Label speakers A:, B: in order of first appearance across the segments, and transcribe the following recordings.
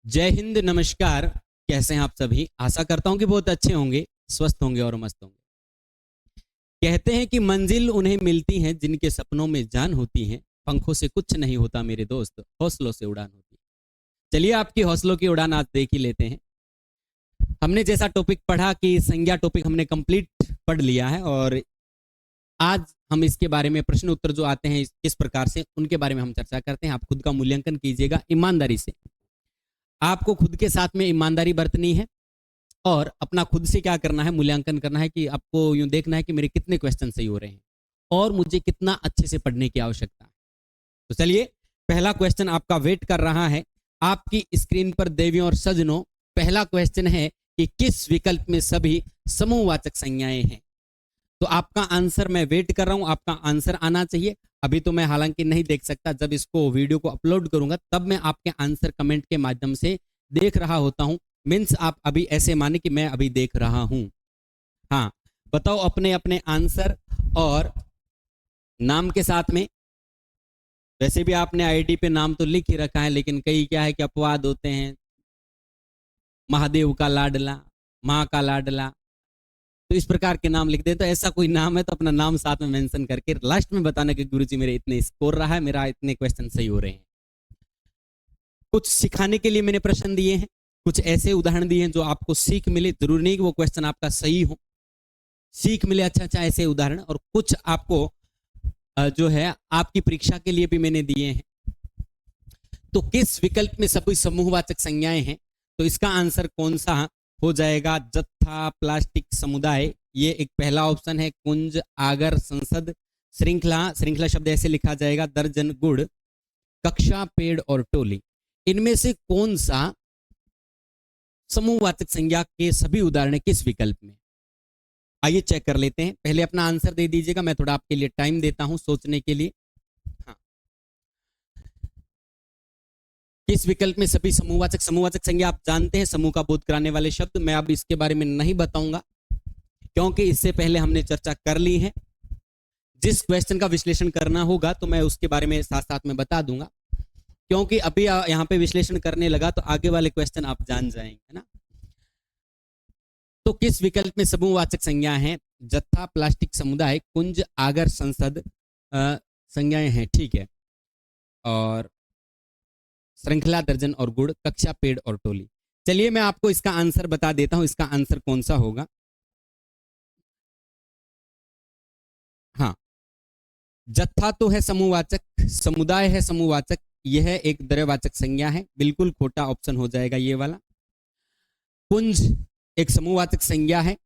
A: जय हिंद, नमस्कार। कैसे हैं आप सभी? आशा करता हूं कि बहुत अच्छे होंगे, स्वस्थ होंगे और मस्त होंगे। कहते हैं कि मंजिल उन्हें मिलती है जिनके सपनों में जान होती है। पंखों से कुछ नहीं होता मेरे दोस्त, हौसलों से उड़ान होती है। चलिए आपकी हौसलों की उड़ान आज देख ही लेते हैं। हमने जैसा टॉपिक पढ़ा कि संज्ञा टॉपिक हमने कंप्लीट पढ़ लिया है और आज हम इसके बारे में प्रश्न उत्तर जो आते हैं किस प्रकार से, उनके बारे में हम चर्चा करते हैं। आप खुद का मूल्यांकन कीजिएगा ईमानदारी से। आपको खुद के साथ में ईमानदारी बरतनी है और अपना खुद से क्या करना है, मूल्यांकन करना है कि आपको यूं देखना है कि मेरे कितने क्वेश्चन सही हो रहे हैं और मुझे कितना अच्छे से पढ़ने की आवश्यकता है। तो चलिए, पहला क्वेश्चन आपका वेट कर रहा है आपकी स्क्रीन पर देवियों और सज्जनों। पहला क्वेश्चन है कि किस विकल्प में सभी समूहवाचक संज्ञाएं हैं। तो आपका आंसर मैं वेट कर रहा हूं, आपका आंसर आना चाहिए। अभी तो मैं हालांकि नहीं देख सकता, जब इसको वीडियो को अपलोड करूंगा तब मैं आपके आंसर कमेंट के माध्यम से देख रहा होता हूं। मीन्स आप अभी ऐसे माने कि मैं अभी देख रहा हूं। हाँ, बताओ अपने अपने आंसर और नाम के साथ में। वैसे भी आपने आईडी पे नाम तो लिख ही रखा है, लेकिन कई क्या है कि अपवाद होते हैं। महादेव का लाडला, माँ का लाडला, तो इस प्रकार के नाम लिख दे। तो ऐसा कोई नाम है तो अपना नाम साथ में मेंशन करके लास्ट में बताना कि गुरुजी मेरे इतने स्कोर रहा है, मेरा इतने क्वेश्चन सही हो रहे हैं। कुछ सिखाने के लिए मैंने प्रश्न दिए हैं, कुछ ऐसे उदाहरण दिए हैं जो आपको सीख मिले। जरूरी नहीं कि वो क्वेश्चन आपका सही हो, सीख मिले अच्छा अच्छा ऐसे उदाहरण। और कुछ आपको जो है आपकी परीक्षा के लिए भी मैंने दिए हैं। तो किस विकल्प में सभी समूहवाचक संज्ञाएं हैं, तो इसका आंसर कौन सा हो जाएगा? जत्था, प्लास्टिक, समुदाय, ये एक पहला ऑप्शन है। कुंज, आगर, संसद, श्रृंखला, श्रृंखला शब्द ऐसे लिखा जाएगा, दर्जन, गुड़, कक्षा, पेड़ और टोली। इनमें से कौन सा समूहवाचक संज्ञा के सभी उदाहरण किस विकल्प में? आइए चेक कर लेते हैं। पहले अपना आंसर दे दीजिएगा, मैं थोड़ा आपके लिए टाइम देता हूं सोचने के लिए। हाँ, किस विकल्प में सभी समूहवाचक संज्ञा आप जानते हैं, समूह का बोध कराने वाले शब्द। मैं अब इसके बारे में नहीं बताऊंगा क्योंकि इससे पहले हमने चर्चा कर ली है। जिस क्वेश्चन का विश्लेषण करना होगा तो मैं उसके बारे में साथ साथ में बता दूंगा, क्योंकि अभी यहाँ पे विश्लेषण करने लगा तो आगे वाले क्वेश्चन आप जान जाएंगे, है ना। तो किस विकल्प में समूहवाचक संज्ञा है? जत्था, प्लास्टिक, समुदाय, कुंज, आगर, संसद संज्ञाएं हैं, ठीक है। और श्रृंखला, दर्जन और गुड़, कक्षा, पेड़ और टोली। चलिए मैं आपको इसका आंसर बता देता हूं, इसका आंसर कौन सा होगा। हाँ, जत्था तो है समूहवाचक, समुदाय है समूहवाचक, यह एक द्रव्यवाचक संज्ञा है, बिल्कुल खोटा ऑप्शन हो जाएगा ये वाला। कुंज एक समूहवाचक संज्ञा है,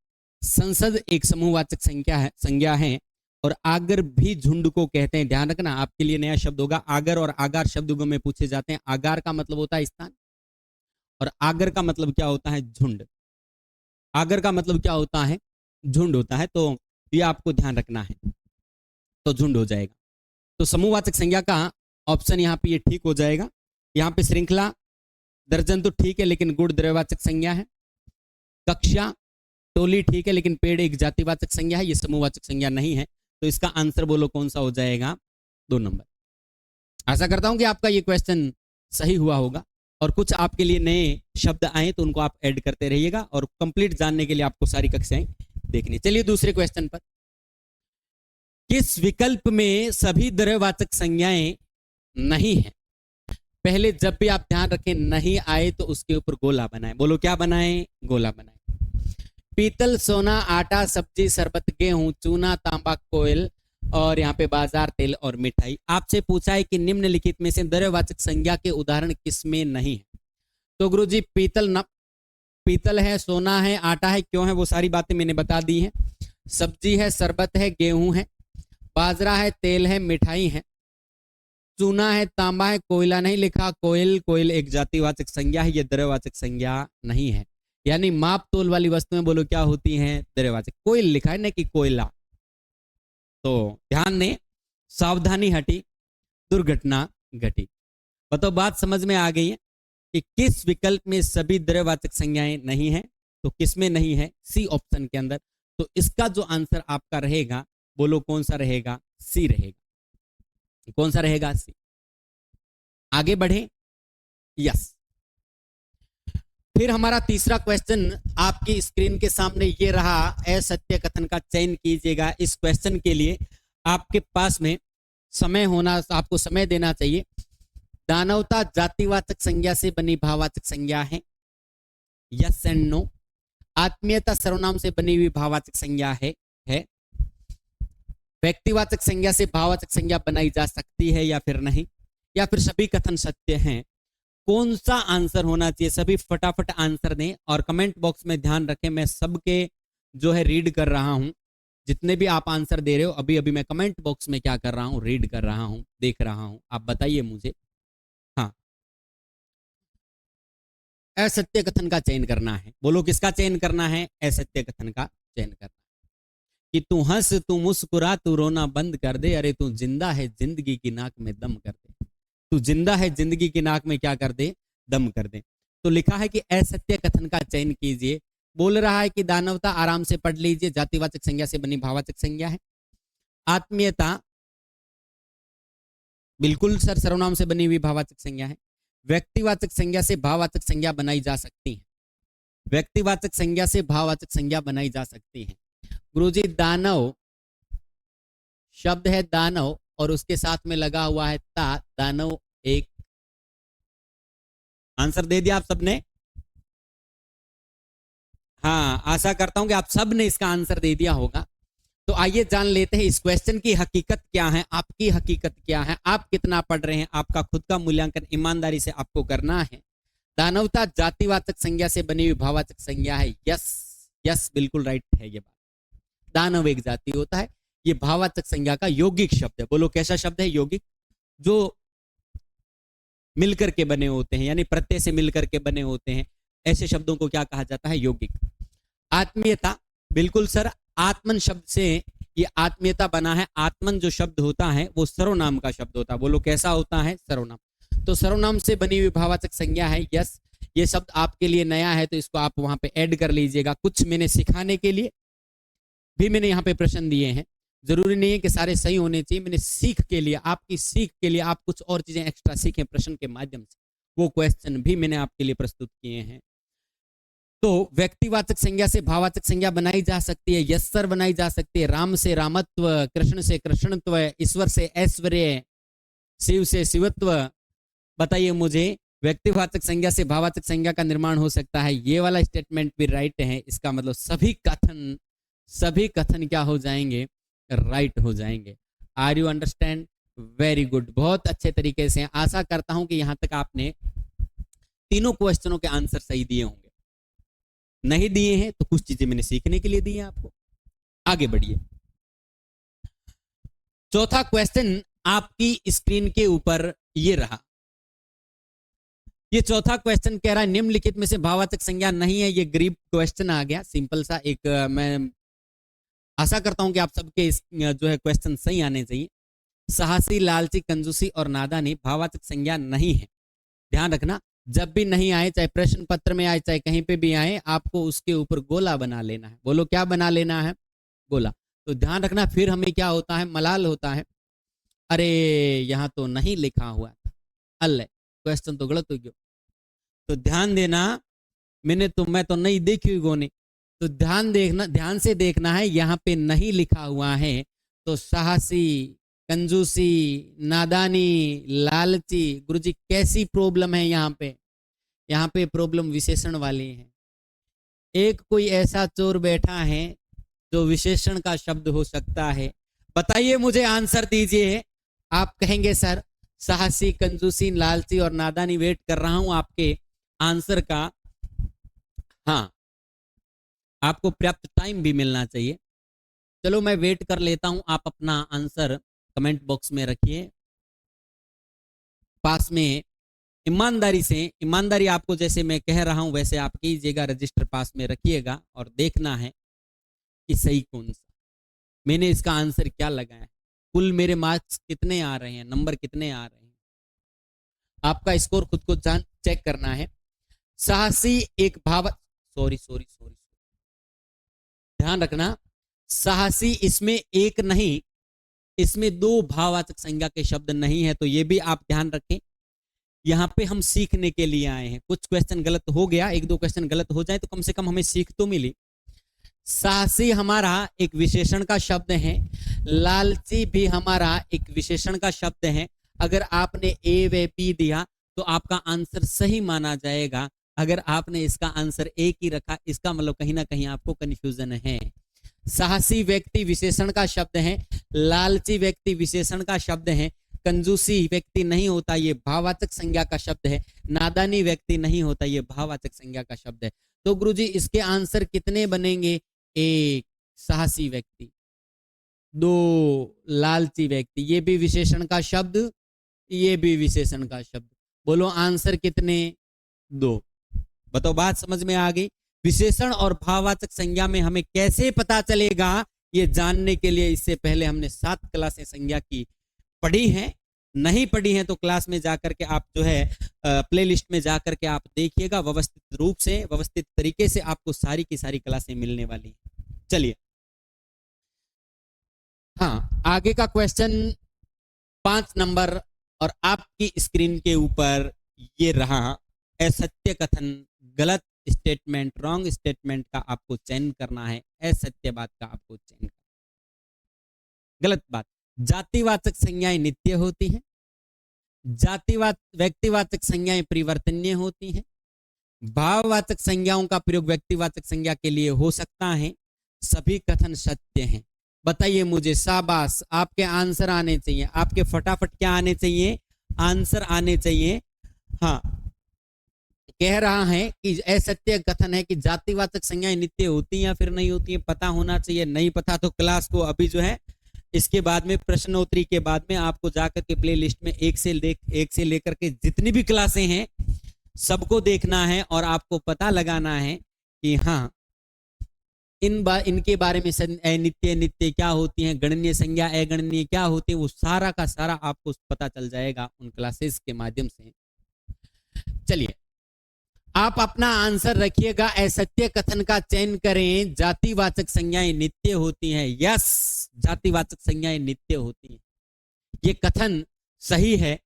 A: संसद एक समूहवाचक संज्ञा है और आगर भी झुंड को कहते हैं। ध्यान रखना, आपके लिए नया शब्द होगा। आगर और आगार शब्दों में पूछे जाते हैं। आगार का मतलब होता है स्थान और आगर का मतलब क्या होता है? झुंड। आगर का मतलब क्या होता है? झुंड होता है। तो ये आपको ध्यान रखना है, तो झुंड हो जाएगा। तो समूहवाचक संज्ञा का ऑप्शन यहाँ पे ये ठीक हो जाएगा। यहाँ पे श्रृंखला, दर्जन तो ठीक है लेकिन गुण द्रव्यवाचक संज्ञा है। कक्षा, टोली ठीक है लेकिन पेड़ एक जातिवाचक संज्ञा है, ये समूहवाचक संज्ञा नहीं है। तो इसका आंसर बोलो कौन सा हो जाएगा? 2 नंबर। आशा करता हूं कि आपका ये क्वेश्चन सही हुआ होगा और कुछ आपके लिए नए शब्द आए तो उनको आप ऐड करते रहिएगा और कंप्लीट जानने के लिए आपको सारी कक्षाएं देखनी। चलिए दूसरे क्वेश्चन पर। किस विकल्प में सभी द्रव्यवाचक संज्ञाएं नहीं है? पहले जब भी आप ध्यान रखें नहीं आए तो उसके ऊपर गोला बनाएं। बोलो क्या बनाएं? गोला बनाएं। पीतल, सोना, आटा, सब्जी, शरबत, गेहूं, चूना, तांबा, कोयल और यहाँ पे बाजार, तेल और मिठाई। आपसे पूछा है कि निम्नलिखित में से द्रव्यवाचक संज्ञा के उदाहरण किसमें नहीं है? तो गुरुजी पीतल है, सोना है, आटा है, क्यों है वो सारी बातें मैंने बता दी हैं। सब्जी है, शरबत है, गेहूं है, बाजरा है, तेल है, मिठाई है, चूना है, तांबा है, कोयला नहीं लिखा। कोयल एक जातिवाचक संज्ञा है, ये द्रव्यवाचक संज्ञा नहीं है। यानी माप तोल वाली वस्तुएं बोलो क्या होती हैं? द्रव्यवाचक। कोयल लिखा है ना कि कोयला। तो ध्यान दें, सावधानी हटी, दुर्घटना घटी। बताओ बात समझ में आ गई है कि किस विकल्प में सभी द्रव्यवाचक संज्ञाएं नहीं है? तो किसमें नहीं है? सी ऑप्शन के अंदर। तो इसका जो आंसर आपका रहेगा बोलो कौन सा रहेगा? सी रहेगा। कौन सा रहेगा? सी। आगे बढ़े। यस, फिर हमारा तीसरा क्वेश्चन आपकी स्क्रीन के सामने ये रहा, असत्य कथन का चयन कीजिएगा। इस क्वेश्चन के लिए आपके पास में समय होना, आपको समय देना चाहिए। दानवता जातिवाचक संज्ञा से बनी भाववाचक संज्ञा है, यस एंड नो। आत्मीयता सर्वनाम से बनी हुई भाववाचक संज्ञा है। व्यक्तिवाचक संज्ञा से भाववाचक संज्ञा बनाई जा सकती है या फिर नहीं, या फिर सभी कथन सत्य हैं। कौन सा आंसर होना चाहिए? सभी फटाफट आंसर दें और कमेंट बॉक्स में ध्यान रखें, मैं सबके जो है रीड कर रहा हूं। जितने भी आप आंसर दे रहे हो अभी अभी मैं कमेंट बॉक्स में क्या कर रहा हूं, रीड कर रहा हूं, देख रहा हूं। आप बताइए मुझे। हाँ, असत्य कथन का चयन करना है। बोलो किसका चयन करना है? असत्य कथन का चयन करना है। कि तू हंस, तू मुस्कुरा, तू रोना बंद कर दे, अरे तू जिंदा है जिंदगी की नाक में दम कर दे। तू जिंदा है जिंदगी की नाक में क्या कर दे? दम कर दे। तो लिखा है कि असत्य कथन का चयन कीजिए। बोल रहा है कि दानवता, आराम से पढ़ लीजिए, जातिवाचक संज्ञा से बनी भाववाचक संज्ञा है। आत्मीयता बिल्कुल सर सर्वनाम से बनी हुई भाववाचक संज्ञा है। व्यक्तिवाचक संज्ञा से भाववाचक संज्ञा बनाई जा सकती है। व्यक्तिवाचक संज्ञा से भाववाचक संज्ञा बनाई जा सकती है। गुरुजी दानव शब्द है दानव और उसके साथ में लगा हुआ है ता, दानव एक। आंसर दे दिया आप सबने? हाँ, आशा करता हूं कि आप सब ने इसका आंसर दे दिया होगा। तो आइए जान लेते हैं इस क्वेश्चन की हकीकत क्या है, आपकी हकीकत क्या है, आप कितना पढ़ रहे हैं। आपका खुद का मूल्यांकन ईमानदारी से आपको करना है। दानवता जातिवाचक संज्ञा से बनी हुई भाववाचक संज्ञा है, यस यस बिल्कुल राइट है ये बात। दानव एक जाति होता है, ये भाववाचक संज्ञा का यौगिक शब्द है। बोलो कैसा शब्द है? यौगिक, जो मिलकर के बने होते हैं, यानी प्रत्यय से मिलकर के बने होते हैं, ऐसे शब्दों को क्या कहा जाता है? यौगिक। आत्मीयता, बिल्कुल सर, आत्मन शब्द से ये आत्मीयता बना है। आत्मन जो शब्द होता है वो सर्वनाम का शब्द होता है। बोलो कैसा होता है? सर्वनाम। तो सर्वनाम से बनी हुई भाववाचक संज्ञा है, यस। ये शब्द आपके लिए नया है तो इसको आप वहां पे ऐड कर लीजिएगा। कुछ मैंने सिखाने के लिए भी मैंने यहाँ पे प्रश्न दिए हैं, जरूरी नहीं है कि सारे सही होने चाहिए। मैंने सीख के लिए, आपकी सीख के लिए आप कुछ और चीजें एक्स्ट्रा सीखें प्रश्न के माध्यम से, वो क्वेश्चन भी मैंने आपके लिए प्रस्तुत किए हैं। तो व्यक्तिवाचक संज्ञा से भाववाचक संज्ञा बनाई जा सकती है, यस सर बनाई जा सकती है। राम से रामत्व, कृष्ण से कृष्णत्व, ईश्वर से ऐश्वर्य, शिव से शिवत्व। बताइए मुझे, व्यक्तिवाचक संज्ञा से भाववाचक संज्ञा का निर्माण हो सकता है। ये वाला स्टेटमेंट भी राइट है। इसका मतलब सभी कथन क्या हो जाएंगे? राइट हो जाएंगे। Are you understand? Very good, बहुत अच्छे तरीके से। आशा करता हूं कि यहां तक आपने तीनों क्वेश्चनों के आंसर सही दिए होंगे। नहीं दिए हैं तो कुछ चीजें मैंने सीखने के लिए दी हैं आपको। आगे बढ़िए। चौथा क्वेश्चन आपकी स्क्रीन के ऊपर ये रहा। ये चौथा क्वेश्चन कह रहा है निम्नलिखित में से भाववाचक संज्ञा नहीं है। ये गरीब क्वेश्चन आ गया, सिंपल सा एक। मैं आशा करता हूं कि आप सबके जो है क्वेश्चन सही आने चाहिए। साहसी, लालची, कंजूसी और नादानी भाववाचक संज्ञा नहीं है। ध्यान रखना, जब भी नहीं आए, चाहे प्रश्न पत्र में आए चाहे कहीं पे भी आए, आपको उसके ऊपर गोला बना लेना है। बोलो क्या बना लेना है? गोला। तो ध्यान रखना, फिर हमें क्या होता है? मलाल होता है, अरे यहां तो नहीं लिखा हुआ था, अल्ले क्वेश्चन तो गलत हो गया। तो ध्यान देना, मैं तो नहीं देखी हुई गोने। तो ध्यान से देखना है, यहाँ पे नहीं लिखा हुआ है। तो साहसी, कंजूसी, नादानी, लालची। गुरुजी कैसी प्रॉब्लम है यहाँ पे? यहाँ पे प्रॉब्लम विशेषण वाली है। एक कोई ऐसा चोर बैठा है जो विशेषण का शब्द हो सकता है। बताइए मुझे, आंसर दीजिए। आप कहेंगे सर साहसी, कंजूसी, लालची और नादानी। वेट कर रहा हूं आपके आंसर का। हाँ, आपको पर्याप्त टाइम भी मिलना चाहिए। चलो मैं वेट कर लेता हूं, आप अपना आंसर कमेंट बॉक्स में रखिए। पास में ईमानदारी से, ईमानदारी आपको जैसे मैं कह रहा हूं वैसे आप कीजिएगा, रजिस्टर पास में रखिएगा और देखना है कि सही कौन सा। मैंने इसका आंसर क्या लगाया है, कुल मेरे मार्क्स कितने आ रहे हैं, नंबर कितने आ रहे हैं, आपका स्कोर खुद को चेक करना है। साहसी एक सॉरी, ध्यान रखना, साहसी इसमें एक नहीं, इसमें दो भाववाचक संज्ञा के शब्द नहीं है, तो ये भी आप ध्यान रखें। यहाँ पे हम सीखने के लिए आए हैं। कुछ क्वेश्चन गलत हो गया, एक दो क्वेश्चन गलत हो जाए तो कम से कम हमें सीख तो मिली। साहसी हमारा एक विशेषण का शब्द है, लालची भी हमारा एक विशेषण का शब्द है। अगर आपने ए व बी दिया तो आपका आंसर सही माना जाएगा। अगर आपने इसका आंसर एक ही रखा, इसका मतलब कहीं ना कहीं आपको कंफ्यूजन है। साहसी व्यक्ति विशेषण का शब्द है, लालची व्यक्ति विशेषण का शब्द है, कंजूसी व्यक्ति नहीं होता, ये भाववाचक संज्ञा का शब्द है, नादानी व्यक्ति नहीं होता, ये भाववाचक संज्ञा का शब्द है। तो गुरुजी इसके आंसर कितने बनेंगे? एक साहसी व्यक्ति, दो लालची व्यक्ति, ये भी विशेषण का शब्द, ये भी विशेषण का शब्द। बोलो आंसर कितने? दो। बताओ बात समझ में आ गई? विशेषण और भाववाचक संज्ञा में हमें कैसे पता चलेगा, ये जानने के लिए इससे पहले हमने 7 क्लासें संज्ञा की पढ़ी हैं। नहीं पढ़ी हैं तो क्लास में जाकर के आप जो है प्लेलिस्ट में जाकर के आप देखिएगा, व्यवस्थित रूप से, व्यवस्थित तरीके से आपको सारी की सारी क्लासें मिलने वाली हैं। चलिए हाँ, आगे का क्वेश्चन 5 नंबर, और आपकी स्क्रीन के ऊपर ये रहा। असत्य कथन, गलत स्टेटमेंट, रॉन्ग स्टेटमेंट का आपको चयन करना है, असत्य बात का आपको चयन करना। गलत बात, जातिवाचक संज्ञाएं नित्य होती हैं, व्यक्तिवाचक संज्ञाएं परिवर्तनीय होती हैं, भाववाचक संज्ञाओं का प्रयोग व्यक्तिवाचक संज्ञा के लिए हो सकता है, सभी कथन सत्य हैं। बताइए मुझे, शाबाश, आपके आंसर आने चाहिए, आपके फटाफट क्या आने चाहिए? आंसर आने चाहिए। हाँ, कह रहा है कि असत्य कथन है कि जातिवाचक संज्ञाएं नित्य होती हैं या फिर नहीं होती हैं, पता होना चाहिए। नहीं पता तो क्लास को अभी जो है इसके बाद में प्रश्नोत्तरी के बाद में आपको जाकर के प्ले लिस्ट में एक से लेकर के जितनी भी क्लासें हैं सबको देखना है और आपको पता लगाना है कि हाँ इनके बारे में नित्य नित्य क्या होती हैं, गणनीय संज्ञा अगणनीय क्या होती है, वो सारा का सारा आपको पता चल जाएगा उन क्लासेस के माध्यम से। चलिए आप अपना आंसर रखिएगा, असत्य कथन का चयन करें, जातिवाचक संज्ञाएं नित्य होती हैं। यस, जातिवाचक संज्ञाएं नित्य होती हैं, ये कथन सही है,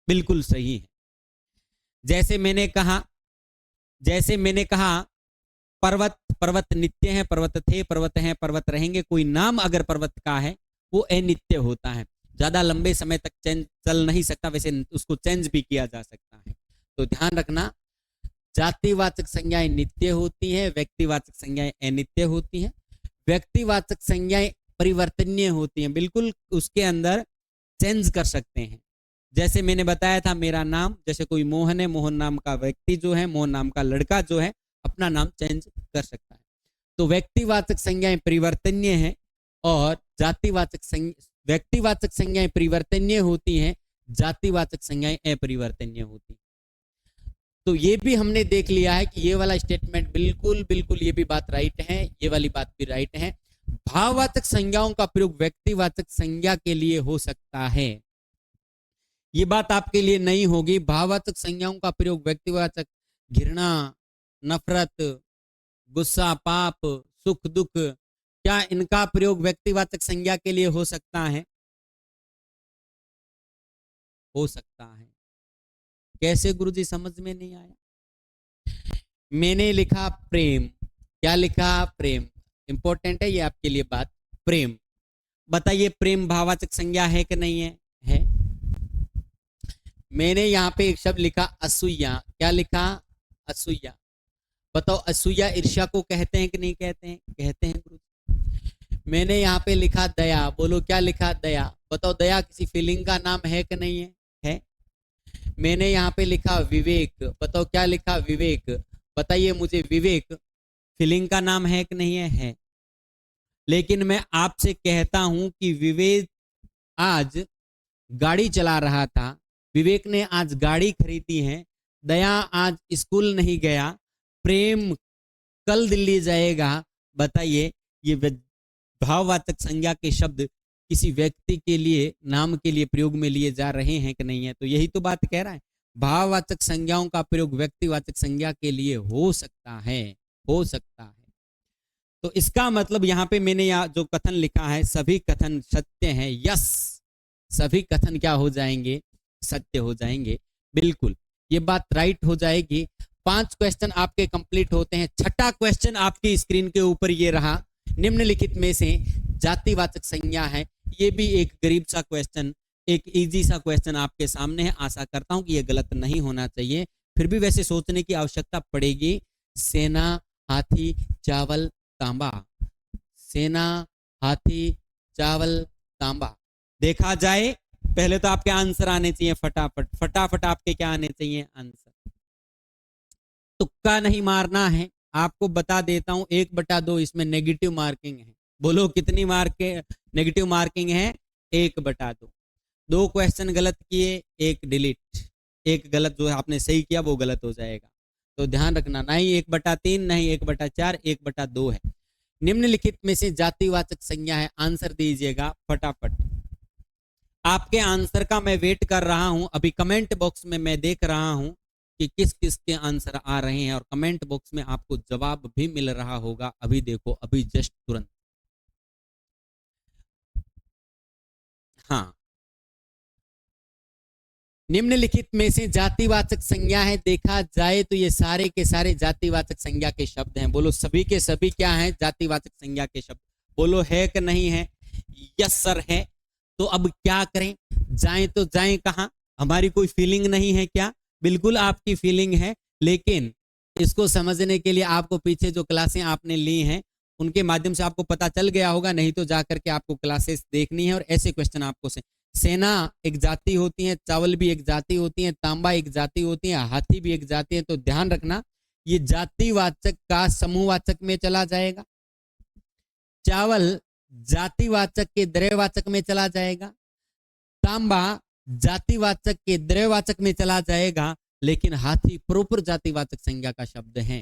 A: बिल्कुल सही है। जैसे मैंने कहा पर्वत, पर्वत नित्य है, पर्वत थे, पर्वत हैं, पर्वत रहेंगे। कोई नाम अगर पर्वत का है वो अनित्य होता है, ज्यादा लंबे समय तक चल नहीं सकता, वैसे उसको चेंज भी किया जा सकता है। तो ध्यान रखना, जातिवाचक संज्ञाएं नित्य होती हैं, व्यक्तिवाचक संज्ञाएं अनित्य होती हैं। व्यक्तिवाचक संज्ञाएं परिवर्तनीय होती हैं, बिल्कुल उसके अंदर चेंज कर सकते हैं। जैसे मैंने बताया था, मेरा नाम, जैसे कोई मोहन है, मोहन नाम का व्यक्ति जो है, मोहन नाम का लड़का जो है अपना नाम चेंज कर सकता है। तो व्यक्तिवाचक संज्ञाएं परिवर्तनीय हैं और व्यक्तिवाचक संज्ञाएं परिवर्तनीय होती हैं, जातिवाचक संज्ञाएं अपरिवर्तनीय होती हैं। तो ये भी हमने देख लिया है कि ये वाला स्टेटमेंट बिल्कुल बिल्कुल ये भी बात राइट है, ये वाली बात भी राइट है। भाववाचक संज्ञाओं का प्रयोग व्यक्तिवाचक संज्ञा के लिए हो सकता है, ये बात आपके लिए नहीं होगी। भाववाचक संज्ञाओं का प्रयोग व्यक्तिवाचक, घृणा, नफरत, गुस्सा, पाप, सुख, दुख, क्या इनका प्रयोग व्यक्तिवाचक संज्ञा के लिए हो सकता है? हो सकता है। कैसे गुरुजी, समझ में नहीं आया? मैंने लिखा प्रेम, क्या लिखा? प्रेम। इंपॉर्टेंट है ये आपके लिए बात, प्रेम। बताइए प्रेम भाववाचक संज्ञा है कि नहीं है? है। मैंने यहाँ पे एक शब्द लिखा असूया, क्या लिखा? असूया। बताओ असूया ईर्ष्या को कहते हैं कि नहीं कहते हैं? कहते हैं गुरु। मैंने यहाँ पे लिखा दया, बोलो क्या लिखा? दया। बताओ दया किसी फीलिंग का नाम है कि नहीं है? है। मैंने यहाँ पे लिखा विवेक, बताओ क्या लिखा? विवेक। बताइए मुझे, विवेक फीलिंग का नाम है कि नहीं है? है। लेकिन मैं आपसे कहता हूं कि विवेक आज गाड़ी चला रहा था, विवेक ने आज गाड़ी खरीदी है, दया आज स्कूल नहीं गया, प्रेम कल दिल्ली जाएगा। बताइए ये भाववाचक संज्ञा के शब्द किसी व्यक्ति के लिए, नाम के लिए प्रयोग में लिए जा रहे हैं कि नहीं है? तो यही तो बात कह रहा है, भाववाचक संज्ञाओं का प्रयोग व्यक्तिवाचक संज्ञा के लिए हो सकता है, हो सकता है। तो इसका मतलब यहाँ पे मैंने यहाँ जो कथन लिखा है, सभी कथन सत्य हैं। यस, सभी कथन क्या हो जाएंगे? सत्य हो जाएंगे। बिल्कुल ये बात राइट हो जाएगी। 5 क्वेश्चन आपके कंप्लीट होते हैं। छठा क्वेश्चन आपकी स्क्रीन के ऊपर ये रहा, निम्नलिखित में से जातिवाचक संज्ञा है। ये भी एक गरीब सा क्वेश्चन, एक इजी सा क्वेश्चन आपके सामने है। आशा करता हूं कि ये गलत नहीं होना चाहिए, फिर भी वैसे सोचने की आवश्यकता पड़ेगी। सेना, हाथी, चावल, तांबा। सेना, हाथी, चावल, तांबा। देखा जाए पहले तो आपके आंसर आने चाहिए फटाफट फटाफट। आपके क्या आने चाहिए आंसर? तुक्का नहीं मारना है, आपको बता देता हूं। 1/2 इसमें नेगेटिव मार्किंग है। बोलो कितनी मार्क नेगेटिव मार्किंग है? 1/2। 2 क्वेश्चन गलत किए, 1 डिलीट। 1 गलत जो है आपने सही किया वो गलत हो जाएगा, तो ध्यान रखना। नहीं 1/3, नहीं 1/4, 1/2 है। निम्नलिखित में से जातिवाचक संज्ञा है, आंसर दीजिएगा फटाफट। आपके आंसर का मैं वेट कर रहा हूं। अभी कमेंट बॉक्स में मैं देख रहा हूं कि किस किस के आंसर आ रहे हैं, और कमेंट बॉक्स में आपको जवाब भी मिल रहा होगा। अभी देखो, अभी जस्ट तुरंत। हाँ, निम्नलिखित में से जातिवाचक संज्ञा है। देखा जाए तो ये सारे के सारे जातिवाचक संज्ञा के शब्द हैं। बोलो सभी के सभी क्या हैं? जातिवाचक संज्ञा के शब्द। बोलो है कि नहीं है? यस सर है। तो अब क्या करें? जाएं तो जाएं कहां? हमारी कोई फीलिंग नहीं है क्या? बिल्कुल आपकी फीलिंग है, लेकिन इसको समझने के लिए आपको पीछे जो क्लासें आपने ली हैं उनके माध्यम से आपको पता चल गया होगा। नहीं तो जाकर के आपको क्लासेस देखनी है और ऐसे क्वेश्चन आपको से। सेना एक जाति होती है, चावल भी एक जाति होती है, तांबा एक जाति होती है, हाथी भी एक जाति है। तो ध्यान रखना, ये जातिवाचक का समूहवाचक में चला जाएगा। चावल जातिवाचक के द्रव्यवाचक में चला जाएगा। तांबा जातिवाचक के द्रव्यवाचक में चला जाएगा। लेकिन हाथी प्रॉपर जातिवाचक संज्ञा का शब्द है।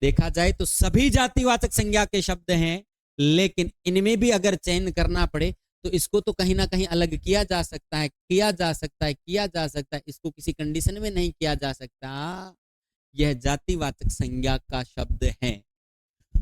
A: देखा जाए तो सभी जातिवाचक संज्ञा के शब्द हैं, लेकिन इनमें भी अगर चयन करना पड़े तो इसको तो कहीं ना कहीं अलग किया जा सकता है, किया जा सकता है, किया जा सकता है। इसको किसी कंडीशन में नहीं किया जा सकता। यह जातिवाचक संज्ञा का शब्द है।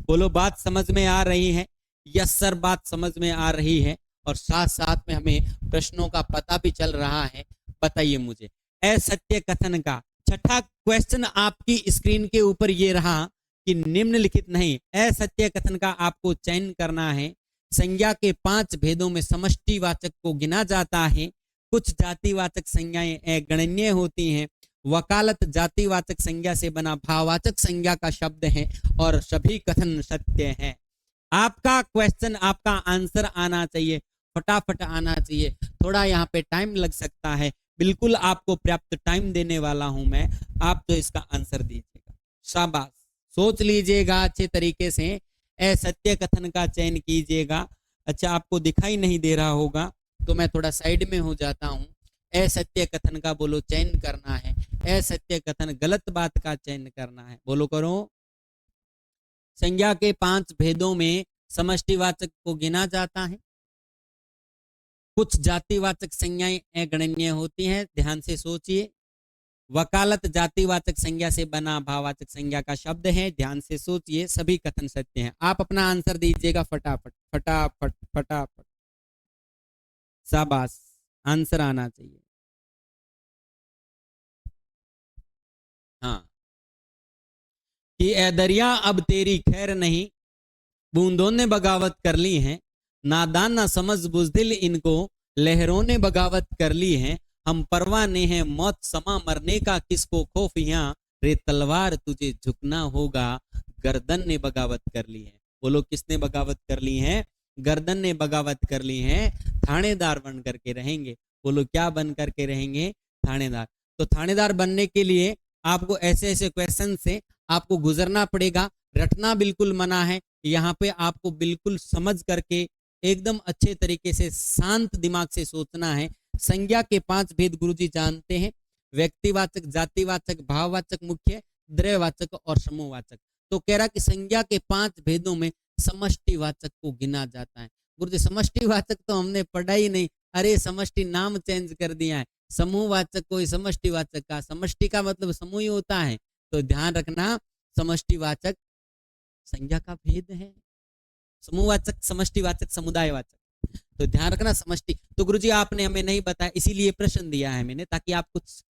A: बोलो बात समझ में आ रही है? यस सर, बात समझ में आ रही है। और साथ साथ में हमें प्रश्नों का पता भी चल रहा है। बताइए मुझे, असत्य कथन का छठा क्वेश्चन आपकी स्क्रीन के ऊपर ये रहा कि निम्नलिखित नहीं, असत्य कथन का आपको चयन करना है। संज्ञा के 5 भेदों में समष्टिवाचक को गिना जाता है। कुछ जातिवाचक संज्ञाएं अगणनीय होती हैं। वकालत जातिवाचक संज्ञा से बना भाववाचक संज्ञा का शब्द है और सभी कथन सत्य हैं। आपका क्वेश्चन, आपका आंसर आना चाहिए, फटाफट आना चाहिए। थोड़ा यहाँ पे टाइम लग सकता है, बिल्कुल आपको पर्याप्त टाइम देने वाला हूं मैं। आप तो इसका आंसर दीजिएगा। शाबाश, सोच लीजिएगा अच्छे तरीके से, असत्य कथन का चयन कीजिएगा। अच्छा, आपको दिखाई नहीं दे रहा होगा तो मैं थोड़ा साइड में हो जाता हूं। असत्य कथन का बोलो चयन करना है। असत्य कथन, गलत बात का चयन करना है। बोलो करो। संज्ञा के 5 भेदों में समष्टिवाचक को गिना जाता है। कुछ जातिवाचक संज्ञाएं अगणनीय होती हैं। ध्यान से सोचिए। वकालत जातिवाचक संज्ञा से बना भाववाचक संज्ञा का शब्द है। ध्यान से सोचिए, सभी कथन सत्य हैं। आप अपना आंसर दीजिएगा फटाफट फटाफट फटाफट। शाबाश, आंसर आना चाहिए। हाँ, कि ए दरिया अब तेरी खैर नहीं, बूंदों ने बगावत कर ली है। नादान ना समझ बुजदिल इनको, लहरों ने बगावत कर ली है। हम परवाने हैं मौत समा मरने का, किसको खौफ यहाँ, रे तलवार तुझे झुकना होगा, गर्दन ने बगावत कर ली है। बोलो किसने बगावत कर ली है? गर्दन ने बगावत कर ली है। थानेदार बन करके रहेंगे। बोलो क्या बन करके रहेंगे? थानेदार। तो थानेदार बनने के लिए आपको ऐसे ऐसे क्वेश्चन से आपको गुजरना पड़ेगा। रटना बिल्कुल मना है। यहाँ पे आपको बिल्कुल समझ करके एकदम अच्छे तरीके से शांत दिमाग से सोचना है। संज्ञा के 5 भेद गुरुजी जानते हैं। व्यक्तिवाचक, जातिवाचक, भाववाचक, मुख्य, द्रव्यवाचक और समूहवाचक। तो कह रहा कि संज्ञा के 5 भेदों में समष्टिवाचक को गिना जाता है। गुरुजी समष्टिवाचक तो हमने पढ़ा ही नहीं। अरे समष्टि नाम चेंज कर दिया है। समूहवाचक कोई समष्टिवाचक का, समष्टि का मतलब समूह ही होता है। तो ध्यान रखना, समष्टिवाचक संज्ञा का भेद है। समूहवाचक, समष्टिवाचक, समुदायवाचक। तो ध्यान रखना समष्टि। तो गुरुजी आपने हमें नहीं बताया, इसीलिए प्रश्न दिया है मैंने, ताकि आप कुछ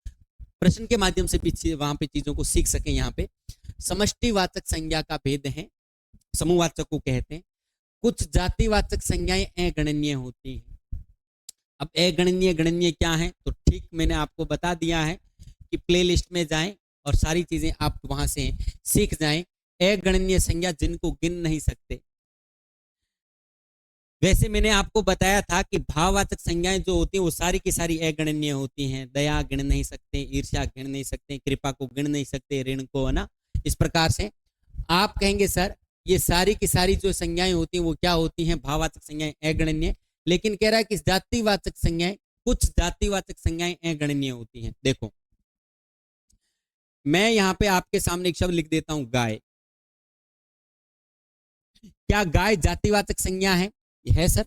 A: प्रश्न के माध्यम से पीछे वहां पे चीजों को सीख सकें। यहाँ पे समष्टिवाचक संज्ञा का भेद है, समूहवाचक को कहते हैं। कुछ जातिवाचक संज्ञाएं अगणनीय होती हैं। अब अगणनीय गणनीय क्या है, तो ठीक मैंने आपको बता दिया है कि प्लेलिस्ट में जाएं और सारी चीजें आप वहां से सीख जाएं। अगणनीय संज्ञा जिनको गिन नहीं सकते। वैसे मैंने आपको बताया था कि भाववाचक संज्ञाएं जो होती हैं वो सारी की सारी अगणनीय होती हैं। दया गिन नहीं सकते, ईर्ष्या गिन नहीं सकते, कृपा को गिन नहीं सकते, ऋण को, है ना। इस प्रकार से आप कहेंगे सर ये सारी की सारी जो संज्ञाएं होती हैं वो क्या होती हैं, भाववाचक संज्ञाएं अगणनीय। लेकिन कह रहा है कि जातिवाचक संज्ञाएं, कुछ जातिवाचक संज्ञाएं अगणनीय होती हैं। देखो मैं यहाँ पे आपके सामने एक शब्द लिख देता हूं, गाय। क्या गाय जातिवाचक संज्ञा है सर?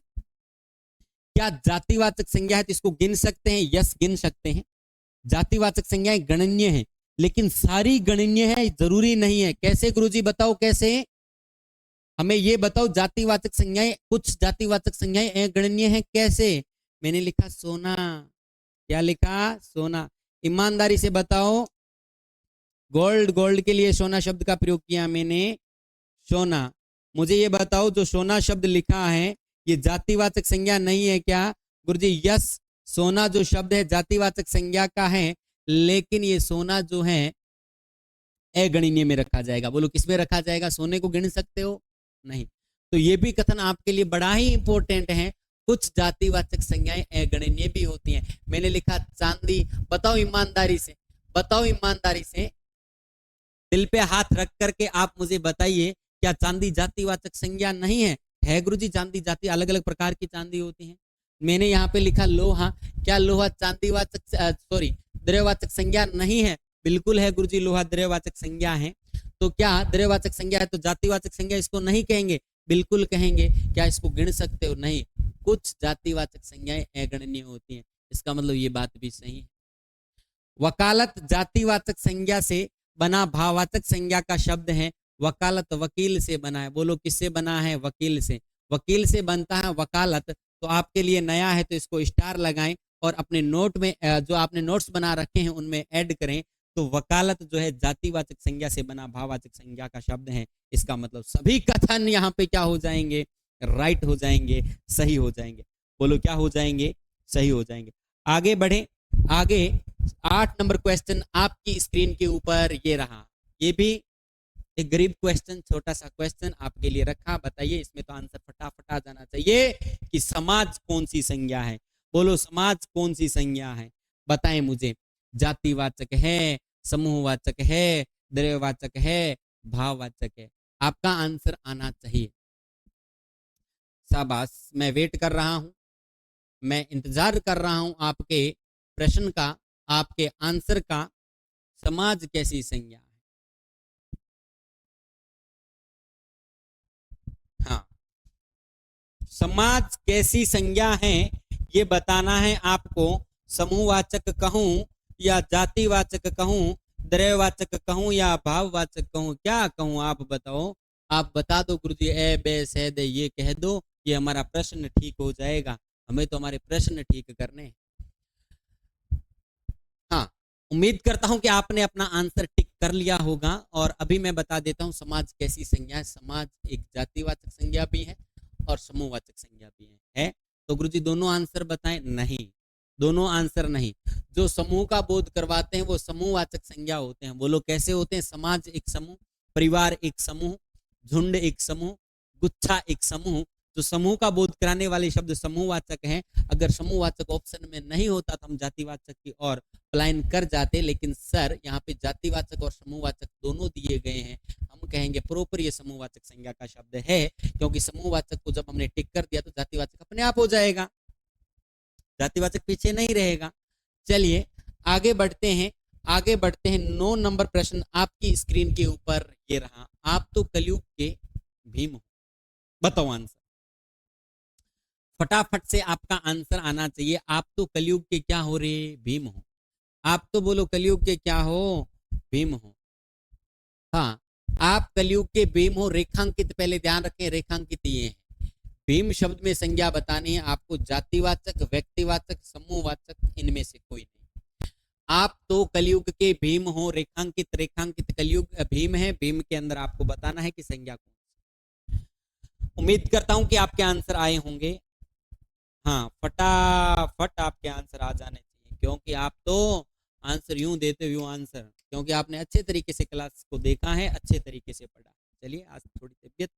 A: क्या जातिवाचक संज्ञा है तो इसको गिन सकते हैं? यस, गिन सकते हैं। जातिवाचक संज्ञाएं गणनीय है, लेकिन सारी गणनीय है जरूरी नहीं है। कैसे गुरुजी बताओ कैसे? हमें ये बताओ, जातिवाचक संज्ञाएं, कुछ जातिवाचक संज्ञाएं अगणनीय हैं, कैसे? मैंने लिखा सोना। क्या लिखा? सोना। ईमानदारी से बताओ। गोल्ड, गोल्ड के लिए सोना शब्द का प्रयोग किया मैंने, सोना। मुझे ये बताओ जो सोना शब्द लिखा है ये जातिवाचक संज्ञा नहीं है क्या? गुरुजी यस, सोना जो शब्द है जातिवाचक संज्ञा का है, लेकिन ये सोना जो है अगणनीय में रखा जाएगा। बोलो किस में रखा जाएगा? सोने को गिन सकते हो? नहीं। तो ये भी कथन आपके लिए बड़ा ही इंपॉर्टेंट है। कुछ जातिवाचक संज्ञाएं अगणनीय भी होती हैं। मैंने लिखा चांदी। बताओ ईमानदारी से, बताओ ईमानदारी से, दिल पे हाथ रख करके आप मुझे बताइए, क्या चांदी जातिवाचक संज्ञा नहीं है? है गुरुजी, चांदी जाति, अलग अलग प्रकार की चांदी होती है। मैंने यहाँ पे लिखा लोहा। क्या लोहा चांदीवाचक, सॉरी, द्रव्यवाचक संज्ञा नहीं है? बिल्कुल है गुरुजी, लोहा द्रव्यवाचक संज्ञा है। तो क्या द्रव्यवाचक संज्ञा है तो जातिवाचक संज्ञा इसको नहीं कहेंगे? बिल्कुल कहेंगे। क्या इसको गिन सकते हो? नहीं। कुछ जातिवाचक संज्ञाएं अगणनीय होती हैं। इसका मतलब ये बात भी सही है। वकालत जातिवाचक संज्ञा से बना भाववाचक संज्ञा का शब्द है। वकालत वकील से बना है। बोलो किससे बना है? वकील से। वकील से बनता है वकालत। तो आपके लिए नया है तो इसको स्टार लगाएं और अपने नोट में जो आपने नोट्स बना रखे हैं उनमें ऐड करें। तो वकालत जो है जातिवाचक संज्ञा से बना भाववाचक संज्ञा का शब्द है। इसका मतलब सभी कथन यहाँ पे क्या हो जाएंगे? राइट हो जाएंगे, सही हो जाएंगे। बोलो क्या हो जाएंगे? सही हो जाएंगे। आगे बढ़े। आगे 8 नंबर क्वेश्चन आपकी स्क्रीन के ऊपर ये रहा। ये भी एक गरीब क्वेश्चन, छोटा सा क्वेश्चन आपके लिए रखा। बताइए, इसमें तो आंसर फटाफट आ जाना चाहिए कि समाज कौन सी संज्ञा है। बोलो समाज कौन सी संज्ञा है? बताएं मुझे। जातिवाचक है, समूहवाचक है, द्रव्यवाचक है, भाववाचक है? आपका आंसर आना चाहिए। शाबाश, मैं वेट कर रहा हूं, मैं इंतजार कर रहा हूं आपके प्रश्न का, आपके आंसर का। समाज कैसी संज्ञा है? हाँ, समाज कैसी संज्ञा है ये बताना है आपको। समूहवाचक कहूं या जातिवाचक कहूं, द्रव्यवाचक कहूं या भाववाचक कहूं, क्या कहूं? आप बताओ। आप बता दो गुरुजी, ए बे से दे, ये कह दो, ये हमारा प्रश्न ठीक हो जाएगा। हमें तो हमारे प्रश्न ठीक करने हैं। हाँ, उम्मीद करता हूं कि आपने अपना आंसर टिक कर लिया होगा। और अभी मैं बता देता हूं समाज कैसी संज्ञा है। समाज एक जातिवाचक संज्ञा भी है और समूहवाचक संज्ञा भी है। तो गुरुजी दोनों आंसर बताएं? नहीं, दोनों आंसर नहीं। जो समूह का बोध करवाते हैं वो समूहवाचक संज्ञा होते हैं। बोलो कैसे होते हैं? समाज एक समूह, परिवार एक समूह, झुंड एक समूह, गुच्छा एक समूह। जो समूह का बोध कराने वाले शब्द समूहवाचक हैं। अगर समूहवाचक ऑप्शन में नहीं होता तो हम जातिवाचक की ओर पलायन कर जाते, लेकिन सर यहाँ पे जातिवाचक और समूहवाचक दोनों दिए गए हैं। हम कहेंगे प्रॉपर ये समूहवाचक संज्ञा का शब्द है, क्योंकि समूहवाचक को जब हमने टिक कर दिया तो जातिवाचक अपने आप हो जाएगा, जातिवाचक पीछे नहीं रहेगा। चलिए आगे बढ़ते हैं, आगे बढ़ते हैं। 9 नंबर प्रश्न आपकी स्क्रीन के ऊपर ये रहा। आप तो कलयुग के भीम हो। बताओ आंसर फटाफट से, आपका आंसर आना चाहिए। आप तो कलयुग के क्या हो रे? भीम हो। आप तो बोलो कलयुग के क्या हो? भीम हो। हाँ, आप कलयुग के भीम हो। रेखांकित, पहले ध्यान रखें, रेखांकित ये है। भीम शब्द में संज्ञा बतानी है आपको, जातिवाचक, व्यक्तिवाचक, समूहवाचक, इनमें से कोई नहीं। आप तो कलयुग के भीम हो, रेखांकित रेखांकित कलयुग भीम है, भीम के अंदर आपको बताना है कि संज्ञा कौन सी। उम्मीद करता हूं कि आपके आंसर आए होंगे। हाँ, फटाफट आपके आंसर आ जाने चाहिए, क्योंकि आप तो आंसर यूं देते यूं आंसर, क्योंकि आपने अच्छे तरीके से क्लास को देखा है, अच्छे तरीके से पढ़ा। चलिए, आज थोड़ी तबीयत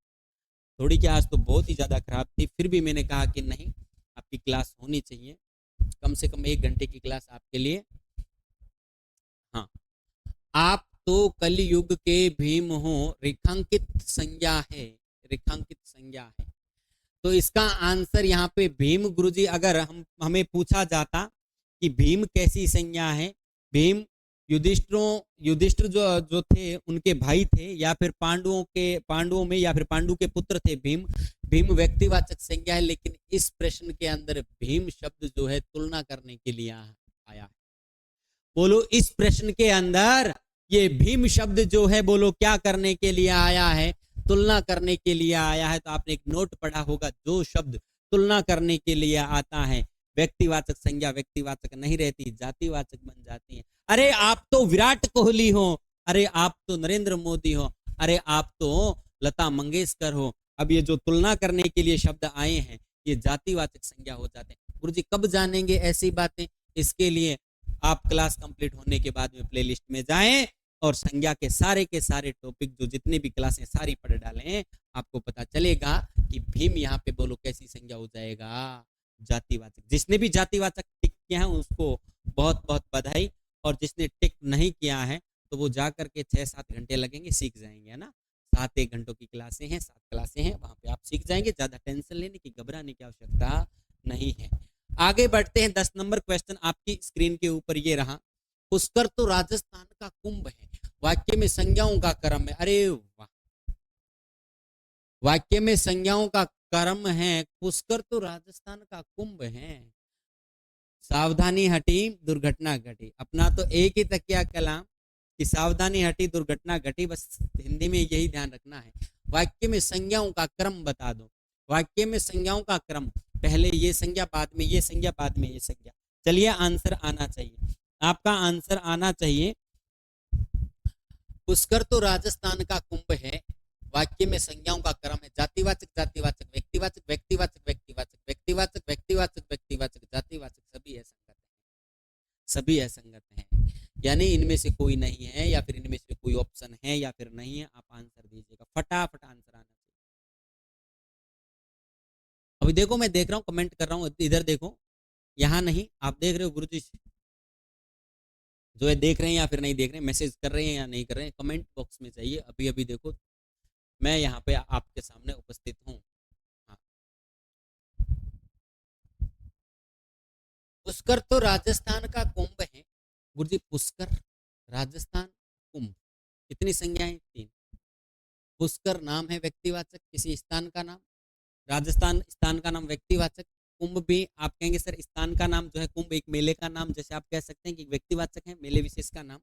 A: थोड़ी क्या, आज तो बहुत ही ज्यादा खराब थी, फिर भी मैंने कहा कि नहीं, आपकी क्लास होनी चाहिए, कम से कम 1 घंटे की क्लास आपके लिए। हाँ, आप तो कलयुग के भीम हो, रेखांकित संज्ञा है, रेखांकित संज्ञा है। तो इसका आंसर यहाँ पे भीम गुरुजी, अगर हमें पूछा जाता कि भीम कैसी संज्ञा है, भीम युधिष्ठिर जो जो थे उनके भाई थे, या फिर पांडवों में, या फिर पांडु के पुत्र थे भीम। भीम व्यक्तिवाचक संज्ञा है, लेकिन इस प्रश्न के अंदर भीम शब्द जो है तुलना करने के लिए आया है। बोलो, इस प्रश्न के अंदर ये भीम शब्द जो है, बोलो क्या करने के लिए आया है? तुलना करने के लिए आया है। तो आपने एक नोट पढ़ा होगा, जो शब्द तुलना करने के लिए आता है, व्यक्तिवाचक संज्ञा व्यक्तिवाचक नहीं रहती, जातिवाचक बन जाती है। अरे आप तो विराट कोहली हो, अरे आप तो नरेंद्र मोदी हो, अरे आप तो लता मंगेशकर हो। अब ये जो तुलना करने के लिए शब्द आए हैं, ये जातिवाचक संज्ञा हो जाते हैं। गुरुजी कब जानेंगे ऐसी बातें? इसके लिए आप क्लास कंप्लीट होने के बाद में प्लेलिस्ट में जाएं और संज्ञा के सारे टॉपिक जो जितने भी क्लासें सारी पढ़ डालें, आपको पता चलेगा कि भीम यहाँ पे बोलो कैसी संज्ञा हो जाएगा, जातिवाचक। जिसने भी जातिवाचक टिक किया है उसको बहुत बहुत बधाई, और जिसने टिक नहीं किया है तो वो जाकर के 6-7 घंटे लगेंगे, सीख जाएंगे, है ना। 7 घंटों की क्लासें हैं, 7 क्लासें हैं, वहां पे आप सीख जाएंगे। ज्यादा टेंशन लेने की, घबराने की आवश्यकता नहीं है। आगे बढ़ते हैं। 10 नंबर क्वेश्चन आपकी स्क्रीन के ऊपर ये रहा। पुष्कर तो राजस्थान का कुंभ है, वाक्य में संज्ञाओं का क्रम है। अरे वाह, वाक्य में संज्ञाओं का क्रम है, पुष्कर तो राजस्थान का कुंभ है, सावधानी हटी दुर्घटना घटी। अपना तो एक ही तकिया कलाम कि सावधानी हटी दुर्घटना घटी, बस हिंदी में यही ध्यान रखना है। वाक्य में संज्ञाओं का क्रम बता दो। वाक्य में संज्ञाओं का क्रम, पहले ये संज्ञा, बाद में ये संज्ञा, बाद में ये संज्ञा। चलिए, आंसर आना चाहिए, आपका आंसर आना चाहिए। पुष्कर तो राजस्थान का कुंभ है, वाक्य में संज्ञाओं का क्रम है, जातिवाचक जातिवाचक, व्यक्तिवाचक व्यक्तिवाचक व्यक्तिवाचक, व्यक्तिवाचक व्यक्तिवाचक व्यक्तिवाचक, जातिवाचक, सभी असंगत है, सभी असंगत हैं। यानी इनमें से कोई नहीं है, या फिर इनमें से कोई ऑप्शन है या फिर नहीं है। आप आंसर दीजिएगा, फटाफट आंसर आना चाहिए। अभी देखो, मैं देख रहा हूँ, कमेंट कर रहा हूँ, इधर देखो, यहाँ नहीं। आप देख रहे हो गुरुजी जो है, देख रहे हैं या फिर नहीं देख रहे हैं, मैसेज कर रहे हैं या नहीं कर रहे हैं, कमेंट बॉक्स में चाहिए। अभी अभी देखो, मैं यहाँ पे आपके सामने उपस्थित हूँ। हाँ, पुष्कर तो राजस्थान का कुंभ है। गुरुजी, पुष्कर, राजस्थान, कुंभ, कितनी संज्ञाएं? 3। पुष्कर नाम है व्यक्तिवाचक, किसी स्थान का नाम। राजस्थान स्थान का नाम व्यक्तिवाचक। कुंभ भी आप कहेंगे सर स्थान का नाम जो है, कुंभ एक मेले का नाम, जैसे आप कह सकते हैं कि व्यक्तिवाचक है, मेले विशेष का नाम।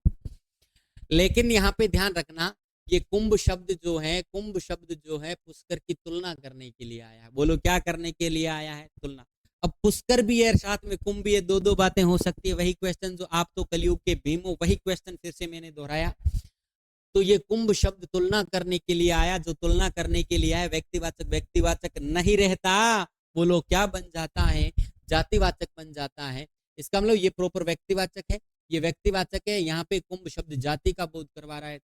A: लेकिन यहाँ पे ध्यान रखना, ये कुंभ शब्द जो है, कुंभ शब्द जो है पुष्कर की तुलना करने के लिए आया है। बोलो क्या करने के लिए आया है? तुलना। अब पुष्कर भी है, साथ में कुंभ भी है, दो दो बातें हो सकती है। वही क्वेश्चन जो आप तो कलयुग के भीम हो, वही क्वेश्चन फिर से मैंने दोहराया। तो ये कुंभ शब्द तुलना करने के लिए आया, जो तुलना करने के लिए आया, व्यक्तिवाचक व्यक्तिवाचक नहीं रहता, बोलो क्या बन जाता है? जातिवाचक बन जाता है। इसका मतलब ये प्रॉपर व्यक्तिवाचक है, ये व्यक्तिवाचक है। यहाँ पे कुंभ शब्द जाति का बोध करवा रहा है।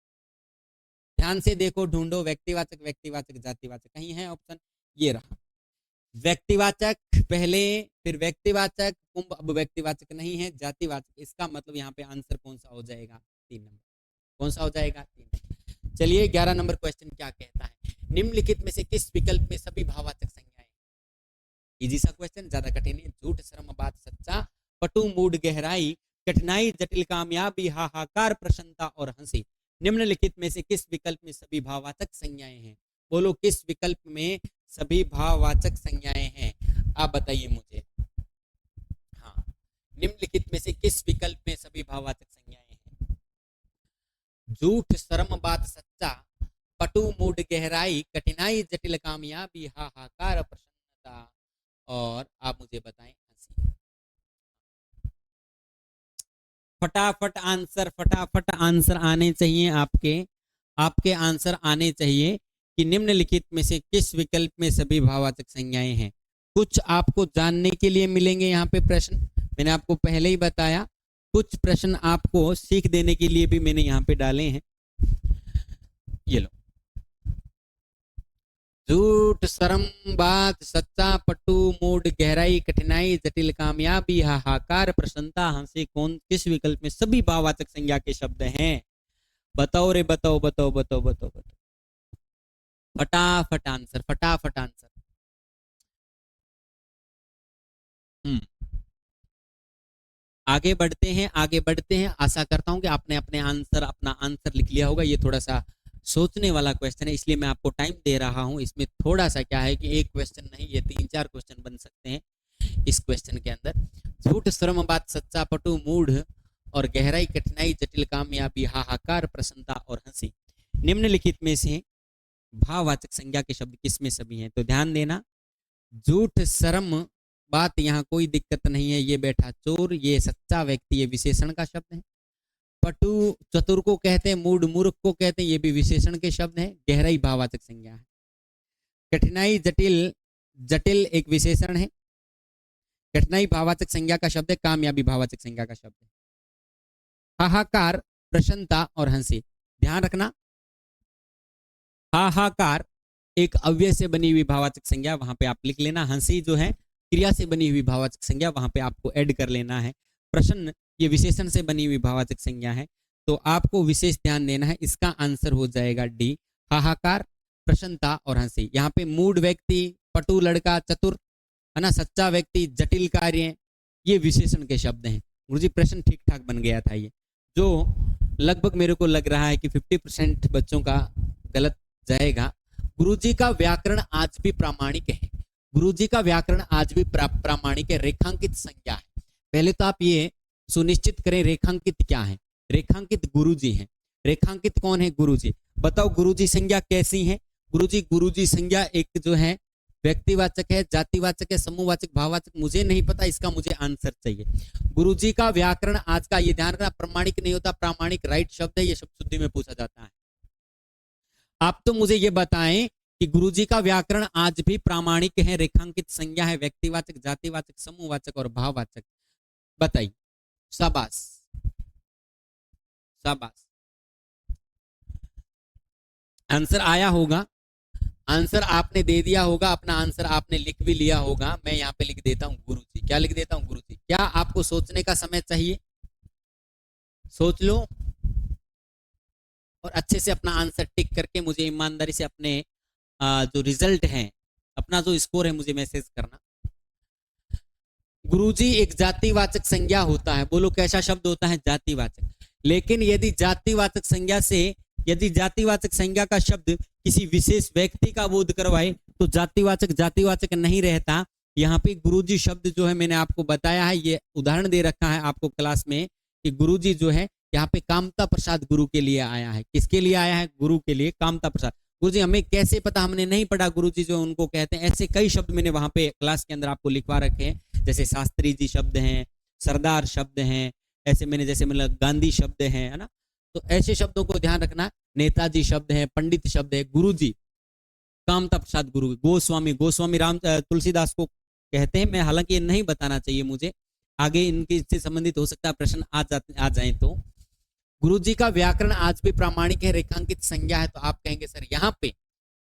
A: ध्यान से देखो, ढूंढो, व्यक्तिवाचक व्यक्तिवाचक जातिवाचक, कहीं है ऑप्शन? ये रहा, व्यक्तिवाचक पहले, फिर व्यक्तिवाचक, कुंभ अब व्यक्तिवाचक नहीं है, जातिवाचक। इसका मतलब यहाँ पे आंसर कौन सा हो जाएगा? 3 नंबर। कौन सा हो जाएगा? 3। चलिए, 11 नंबर क्वेश्चन क्या कहता है? निम्नलिखित में से किस विकल्प में सभी भाववाचक संज्ञाएं? इजी सा क्वेश्चन, ज्यादा कठिन नहीं। झूठ, शर्म, बात, सच्चा, पटु, मूड, गहराई, कठिनाई, जटिल, कामयाबी, हाहाकार, प्रसन्नता और हंसी। निम्नलिखित में से किस विकल्प में सभी भाववाचक संज्ञाएं हैं? बोलो, किस विकल्प में सभी भाववाचक संज्ञाएं हैं? आप बताइए मुझे। हाँ, निम्नलिखित में से किस विकल्प में सभी भाववाचक संज्ञाएं हैं? झूठ, शर्म, बात, सच्चा, पटु, मूड, गहराई, कठिनाई, जटिल, कामयाबी, हाहाकार, प्रसन्नता। और आप मुझे बताएं हंसी। फटाफट आंसर आने चाहिए आपके, आपके आंसर आने चाहिए कि निम्नलिखित में से किस विकल्प में सभी भाववाचक संज्ञाएं हैं। कुछ आपको जानने के लिए मिलेंगे यहाँ पे प्रश्न, मैंने आपको पहले ही बताया। कुछ प्रश्न आपको सीख देने के लिए भी मैंने यहाँ पे डाले हैं। ये लो, झूठ, शर्म, बात, सच्चा, पटु, मूड, गहराई, कठिनाई, जटिल, कामयाबी, हाहाकार, प्रसन्नता, हंसी, कौन किस विकल्प में सभी भाववाचक संज्ञा के शब्द हैं? बताओ रे, बताओ बताओ बताओ बताओ बताओ, फटाफट आंसर, फटाफट आंसर। आगे बढ़ते हैं, आगे बढ़ते हैं। आशा करता हूं कि आपने अपना आंसर लिख लिया होगा। ये थोड़ा सा सोचने वाला क्वेश्चन है, इसलिए मैं आपको टाइम दे रहा हूं। इसमें थोड़ा सा क्या है कि एक क्वेश्चन नहीं, ये 3-4 क्वेश्चन बन सकते हैं इस क्वेश्चन के अंदर। झूठ, श्रम, बात, सच्चा, पटु, मूढ़ और गहराई, कठिनाई, जटिल, कामयाबी, हाहाकार, प्रसन्नता और हंसी, निम्नलिखित में से भाववाचक संज्ञा के शब्द किसमें सभी हैं? तो ध्यान देना, झूठ, शर्म, बात, यहाँ कोई दिक्कत नहीं है, ये बैठा चोर, ये सच्चा व्यक्ति, ये विशेषण का शब्द है। पटु चतुर को कहते हैं, मूढ़ मूर्ख को कहते हैं, ये भी विशेषण के शब्द हैं। गहराई भाववाचक संज्ञा है। कठिनाई, जटिल, जटिल एक विशेषण है। कठिनाई भाववाचक संज्ञा का शब्द है। कामयाबी भाववाचक संज्ञा का शब्द है। हाहाकार, प्रसन्नता और हंसी, ध्यान रखना, हाहाकार एक अव्यय से बनी हुई भाववाचक संज्ञा, वहां पे आप लिख लेना। हंसी जो है क्रिया से बनी हुई भाववाचक संज्ञा, वहां पे आपको ऐड कर लेना है। प्रश्न ये विशेषण से बनी हुई भाववाचक संज्ञा है, तो आपको विशेष ध्यान देना है। इसका आंसर हो जाएगा डी, हाहाकार, प्रसन्नता और हंसी। यहाँ पे मूड व्यक्ति, पटु लड़का, चतुर है ना, सच्चा व्यक्ति, जटिल कार्य, ये विशेषण के शब्द हैं। गुरुजी प्रश्न ठीक ठाक बन गया था ये, जो लगभग मेरे को लग रहा है कि 50% बच्चों का गलत जाएगा। गुरुजी का व्याकरण आज भी प्रामाणिक है। गुरुजी का व्याकरण आज भी प्रामाणिक है, रेखांकित संज्ञा है। पहले तो आप ये सुनिश्चित करें रेखांकित क्या है। रेखांकित गुरुजी हैं। रेखांकित कौन है? गुरुजी। बताओ गुरुजी संज्ञा कैसी है? गुरुजी संज्ञा एक जो है व्यक्तिवाचक है, जातिवाचक है, समूहवाचक, भाववाचक, मुझे नहीं पता, इसका मुझे आंसर चाहिए। गुरुजी का व्याकरण आज का, ये ध्यान रखना, प्रामाणिक नहीं होता, प्रामाणिक राइट शब्द है, ये शब्द शुद्धि में पूछा जाता है। आप तो मुझे ये बताएं कि गुरुजी का व्याकरण आज भी प्रामाणिक है, रेखांकित संज्ञा है, व्यक्तिवाचक, जातिवाचक, समूहवाचक और भाववाचक, बताइए। शाबाश शाबाश, आंसर आया होगा, आंसर आपने दे दिया होगा, अपना आंसर आपने लिख भी लिया होगा। मैं यहाँ पे लिख देता हूँ गुरुजी। क्या लिख देता हूँ? गुरुजी। क्या आपको सोचने का समय चाहिए? सोच लो और अच्छे से अपना आंसर टिक करके मुझे ईमानदारी से अपने जो रिजल्ट है, अपना जो स्कोर है, मुझे मैसेज करना। गुरुजी एक जातिवाचक संज्ञा होता है। बोलो कैसा शब्द होता है? जातिवाचक। लेकिन यदि जातिवाचक संज्ञा से, यदि जातिवाचक संज्ञा का शब्द किसी विशेष व्यक्ति का बोध करवाए तो जातिवाचक जातिवाचक नहीं रहता। यहाँ पे गुरुजी शब्द जो है मैंने आपको बताया है, ये उदाहरण दे रखा है आपको क्लास में कि गुरुजी जो है यहाँ पे कामता प्रसाद गुरु के लिए आया है। किसके लिए आया है? गुरु के लिए, कामता प्रसाद। गुरुजी हमें कैसे पता? हमने नहीं पढ़ा गुरुजी जो उनको कहते हैं। ऐसे कई शब्द मैंने वहां पे क्लास के अंदर आपको लिखवा रखे हैं, जैसे शास्त्री जी शब्द हैं, सरदार शब्द हैं, ऐसे मैंने जैसे मतलब गांधी शब्द हैं, है ना। तो ऐसे शब्दों को ध्यान रखना। नेताजी शब्द है, पंडित शब्द है, गुरुजी, कामता प्रसाद गुरु, गोस्वामी, गोस्वामी राम तुलसीदास को कहते हैं। मैं हालांकि ये नहीं बताना चाहिए मुझे, आगे इनके इससे संबंधित हो सकता है प्रश्न आ जाए। तो गुरुजी का व्याकरण आज भी प्रामाणिक है, रेखांकित संज्ञा है। तो आप कहेंगे सर यहाँ पे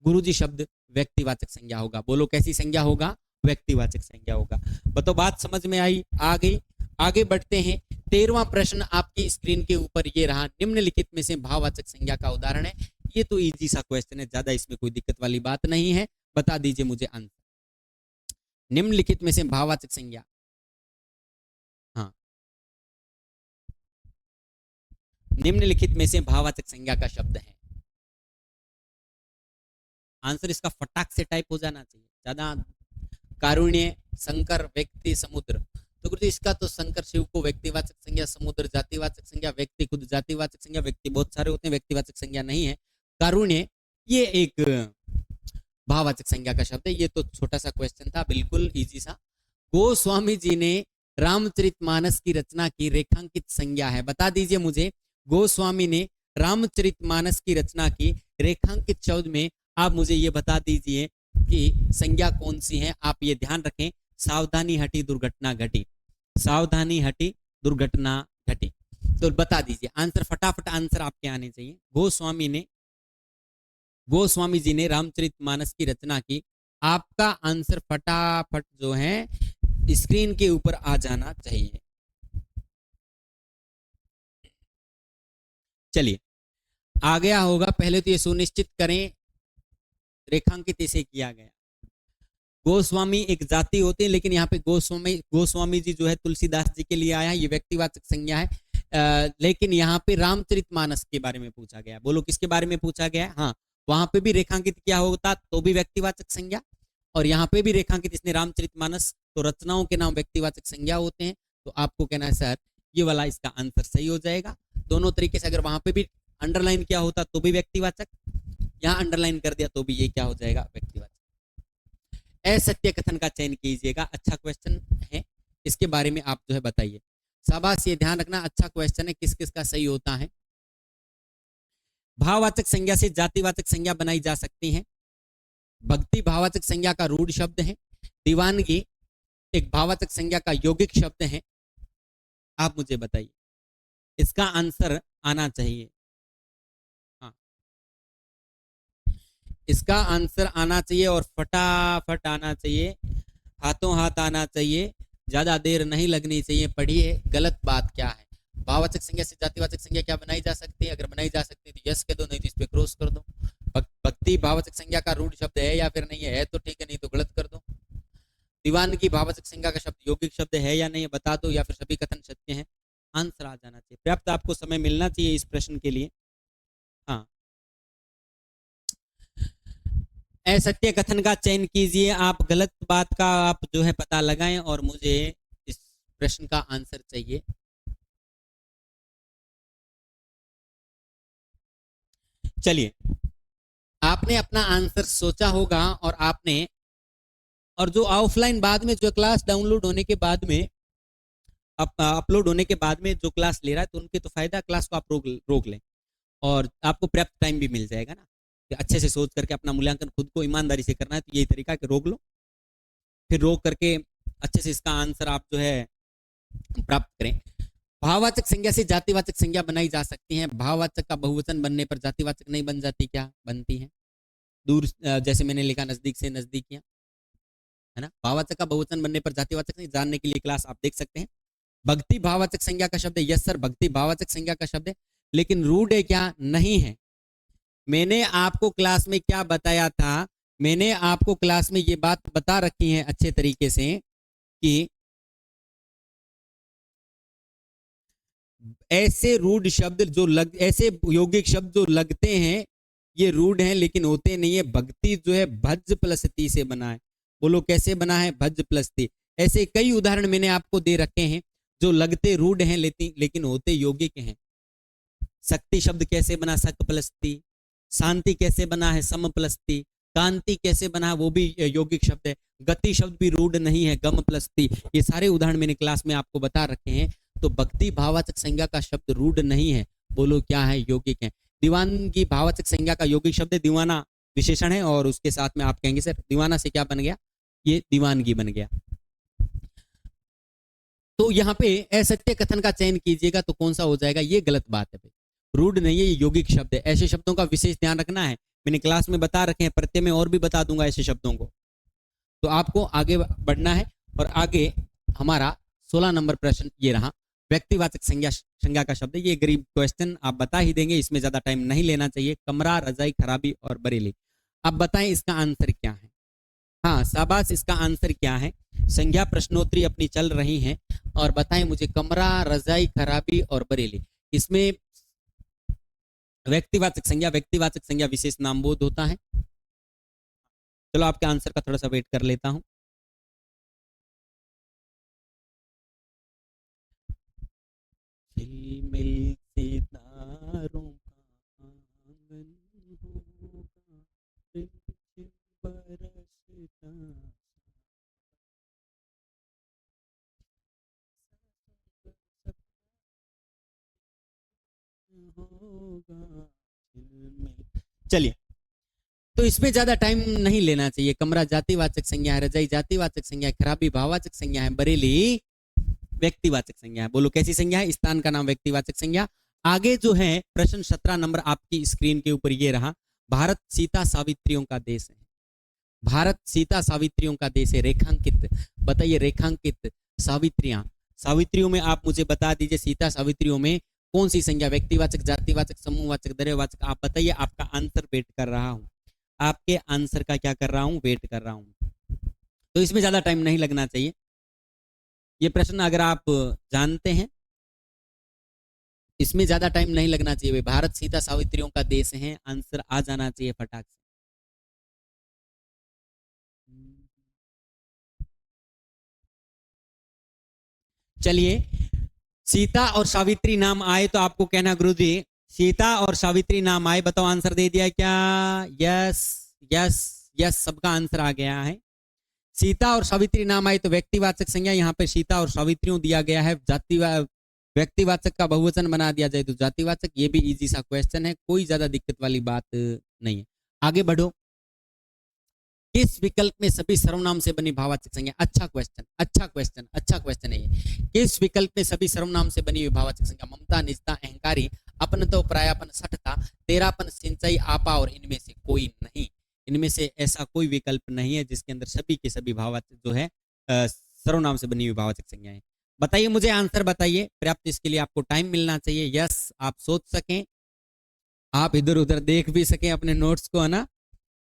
A: गुरुजी शब्द व्यक्तिवाचक संज्ञा होगा। बोलो कैसी संज्ञा होगा? व्यक्तिवाचक संज्ञा होगा। बताओ बात समझ में आई? आ गई? आगे बढ़ते हैं। 13वां प्रश्न आपकी स्क्रीन के ऊपर ये रहा, निम्नलिखित में से भाववाचक संज्ञा का उदाहरण है। ये तो इजी सा क्वेश्चन है, ज्यादा इसमें कोई दिक्कत वाली बात नहीं है। बता दीजिए मुझे आंसर। निम्नलिखित में से भाववाचक संज्ञा, हाँ, निम्नलिखित में से भाववाचक संज्ञा का शब्द है। आंसर इसका फटाक से टाइप हो जाना चाहिए, ज्यादा। कारुण्य, शंकर, व्यक्ति, समुद्र। तो गुरुजी इसका तो शंकर शिव को व्यक्तिवाचक संज्ञा, समुद्र जातिवाचक संज्ञा, व्यक्ति खुद जातिवाचक संज्ञा, व्यक्ति बहुत सारे होते हैं, व्यक्तिवाचक संज्ञा नहीं है। कारुण्य ये एक भाववाचक संज्ञा का शब्द है। ये तो छोटा सा क्वेश्चन था, बिल्कुल इजी सा। गोस्वामी जी ने रामचरितमानस की रचना की रेखांकित संज्ञा है, बता दीजिए मुझे। गोस्वामी ने रामचरितमानस की रचना की रेखांकित शब्द में आप मुझे ये बता दीजिए कि संज्ञा कौन सी है। आप ये ध्यान रखें, सावधानी हटी दुर्घटना घटी, सावधानी हटी दुर्घटना घटी। तो बता दीजिए आंसर, फटाफट आंसर आपके आने चाहिए। गोस्वामी जी ने रामचरितमानस की रचना की। आपका आंसर फटाफट जो है स्क्रीन के ऊपर आ जाना चाहिए। चलिए आ गया होगा, पहले तो ये सुनिश्चित करें रेखांकित इसे किया गया। गोस्वामी एक जाति होती है, लेकिन यहाँ पे गोस्वामी जी जो है तुलसीदास जी के लिए आया है, ये व्यक्तिवाचक संज्ञा है। लेकिन यहाँ पे रामचरितमानस के बारे में पूछा गया। बोलो किसके बारे में पूछा गया है? हाँ, वहां पे भी रेखांकित किया होता तो भी व्यक्तिवाचक संज्ञा, और यहाँ पे भी रेखांकित इसने रामचरितमानस, तो रचनाओं के नाम व्यक्तिवाचक संज्ञा होते हैं। तो आपको कहना है सर ये वाला इसका आंसर सही हो जाएगा। दोनों तरीके से, अगर वहां पे भी अंडरलाइन किया होता तो भी व्यक्तिवाचक, यहाँ अंडरलाइन कर दिया तो भी ये क्या हो जाएगा? व्यक्तिवाचक। असत्य कथन का चयन कीजिएगा, अच्छा क्वेश्चन है, इसके बारे में आप जो है बताइए। शाबाश, ये ध्यान रखना, अच्छा क्वेश्चन है, किस किस का सही होता है। भाववाचक संज्ञा से जातिवाचक संज्ञा बनाई जा सकती है। भक्ति भाववाचक संज्ञा का रूढ़ शब्द है। दीवानगी एक भाववाचक संज्ञा का यौगिक शब्द है। आप मुझे बताइए, इसका आंसर आना चाहिए। हाँ, इसका आंसर आना चाहिए और फटाफट आना चाहिए, हाथों हाथ आना चाहिए, ज्यादा देर नहीं लगनी चाहिए। पढ़िए गलत बात क्या है। भाववाचक संज्ञा से जातिवाचक संज्ञा क्या बनाई जा सकती है? अगर बनाई जा सकती है तो यस कह दो, नहीं तो इस पे क्रॉस कर दो। भक्ति भाववाचक संज्ञा का रूढ़ शब्द है या फिर नहीं है तो ठीक है, नहीं तो गलत कर दो। दीवान की भाववाचक संज्ञा का शब्द यौगिक शब्द है या नहीं बता दो, या फिर सभी कथन सत्य हैं। आंसर आ जाना चाहिए, पर्याप्त आपको समय मिलना चाहिए इस प्रश्न के लिए। हाँ, असत्य कथन का चयन कीजिए, आप गलत बात का आप जो है पता लगाएं और मुझे इस प्रश्न का आंसर चाहिए। चलिए, आपने अपना आंसर सोचा होगा और आपने, और जो ऑफलाइन बाद में जो क्लास डाउनलोड होने के बाद में अपलोड होने के बाद में जो क्लास ले रहा है तो उनके तो फायदा, क्लास को आप रोक लें और आपको पर्याप्त टाइम भी मिल जाएगा ना, कि अच्छे से सोच करके अपना मूल्यांकन खुद को ईमानदारी से करना है। तो यही तरीका है कि रोक लो, फिर रोक करके अच्छे से इसका आंसर आप जो है प्राप्त करें। भाववाचक संज्ञा से जातिवाचक संज्ञा बनाई जा सकती है। भाववाचक का बहुवचन बनने पर जातिवाचक नहीं बन जाती क्या? बनती है। दूर जैसे मैंने लिखा नजदीक से नजदीकियां, है ना। भाववाचक का बहुवचन बनने पर जातिवाचक नहीं, जानने के लिए क्लास आप देख सकते हैं। भक्ति भाववाचक संज्ञा का शब्द है, यस सर भक्ति भाववाचक संज्ञा का शब्द है, लेकिन रूढ़ है क्या? नहीं है। मैंने आपको क्लास में क्या बताया था? मैंने आपको क्लास में ये बात बता रखी है अच्छे तरीके से कि ऐसे रूढ़ शब्द जो ऐसे यौगिक शब्द जो लगते हैं ये रूढ़ हैं लेकिन होते नहीं है। भक्ति जो है भज प्लस ती से बना है। बोलो कैसे बना है? भज प्लस ती। ऐसे कई उदाहरण मैंने आपको दे रखे हैं जो लगते रूढ़ हैं लेकिन होते यौगिक हैं। शक्ति शब्द कैसे बना? सक प्लस ती। शांति कैसे बना है? सम प्लस ती। कांति कैसे बना? वो भी यौगिक शब्द है। गति शब्द भी रूढ़ नहीं है, गम प्लस ती। ये सारे उदाहरण मैंने क्लास में आपको बता रखे हैं। तो भक्ति भाववाचक संज्ञा का शब्द रूढ़ नहीं है। बोलो क्या है? यौगिक है। दीवानगी भाववाचक संज्ञा का यौगिक शब्द है, दीवाना विशेषण है, और उसके साथ में आप कहेंगे सर दीवाना से क्या बन गया? ये दीवानगी बन गया। तो यहाँ पे असत्य कथन का चयन कीजिएगा तो कौन सा हो जाएगा? ये गलत बात है भाई, रूढ़ नहीं है, ये यौगिक शब्द है। ऐसे शब्दों का विशेष ध्यान रखना है, मैंने क्लास में बता रखे हैं, प्रत्यय में और भी बता दूंगा ऐसे शब्दों को। तो आपको आगे बढ़ना है, और आगे हमारा 16 नंबर प्रश्न ये रहा। व्यक्तिवाचक संज्ञा का शब्द, ये गरीब क्वेश्चन आप बता ही देंगे, इसमें ज्यादा टाइम नहीं लेना चाहिए। कमरा, रजाई, खराबी और बरेली। अब बताएं इसका आंसर क्या है? हाँ शाबाश, इसका आंसर क्या है? संज्ञा प्रश्नोत्तरी अपनी चल रही हैं, और बताएं मुझे कमरा, रजाई, खराबी और बरेली, इसमें व्यक्तिवाचक संज्ञा विशेष नाम बोध होता है। चलो आपके आंसर का थोड़ा सा वेट कर लेता हूं। झिलमिल सितारों का आंगन होगा, होगा। चलिए, तो इसमें ज्यादा टाइम नहीं लेना चाहिए। कमरा जातिवाचक संज्ञा है, रजाई जातिवाचक संज्ञा है, खराबी भाववाचक संज्ञा है, बरेली व्यक्तिवाचक संज्ञा है। बोलो कैसी संज्ञा है? स्थान का नाम व्यक्तिवाचक संज्ञा। आगे जो है प्रश्न 17 नंबर आपकी स्क्रीन के ऊपर ये रहा, भारत सीता सावित्रियों का देश है। भारत सीता सावित्रियों का देश है। रेखांकित बताइए, रेखांकित सावित्रियां, सावित्रियों में आप मुझे बता दीजिए, सीता सावित्रियों में कौन सी संज्ञा? व्यक्तिवाचक, जातिवाचक, समूहवाचक, द्रव्यवाचक? आप बताइए, आपका आंसर वेट कर रहा हूं, आपके आंसर का क्या कर रहा हूं? वेट कर रहा हूं। तो इसमें ज्यादा टाइम नहीं लगना चाहिए। ये प्रश्न अगर आप जानते हैं, इसमें ज्यादा टाइम नहीं लगना चाहिए। भारत सीता सावित्रियों का देश है, आंसर आ जाना चाहिए फटाक से। चलिए, सीता और सावित्री नाम आए तो आपको कहना, गुरुजी सीता और सावित्री नाम आए, बताओ आंसर दे दिया क्या? यस यस यस, सबका आंसर आ गया है। सीता और सावित्री नाम आए तो व्यक्तिवाचक संज्ञा, यहाँ पे सीता और सावित्रियों दिया गया है। व्यक्तिवाचक का बहुवचन बना दिया जाए तो जातिवाचक। ये भी इजी सा क्वेश्चन है, कोई ज्यादा दिक्कत वाली बात नहीं है। आगे बढ़ो। किस विकल्प में सभी सर्वनाम से बनी भाववाचक संज्ञा? अच्छा क्वेश्चन, अच्छा क्वेश्चन, अच्छा क्वेश्चन है ये। किस विकल्प में सभी सर्वनाम से बनी हुई भाववाचक संज्ञा? ममता, निजता, अहंकारी, अपनत्व, परायापन, सठता, तेरापन, सिंचाई, आपा और इनमें से कोई नहीं। इनमें से ऐसा कोई विकल्प नहीं है जिसके अंदर सभी के सभी भाववाचक जो है सर्वनाम से बनी हुई भाववाचक संज्ञाएं। बताइए मुझे, आंसर बताइए। पर्याप्त इसके लिए आपको टाइम मिलना चाहिए। यस, आप सोच सकें, आप इधर उधर देख भी सकें अपने नोट्स को, है ना?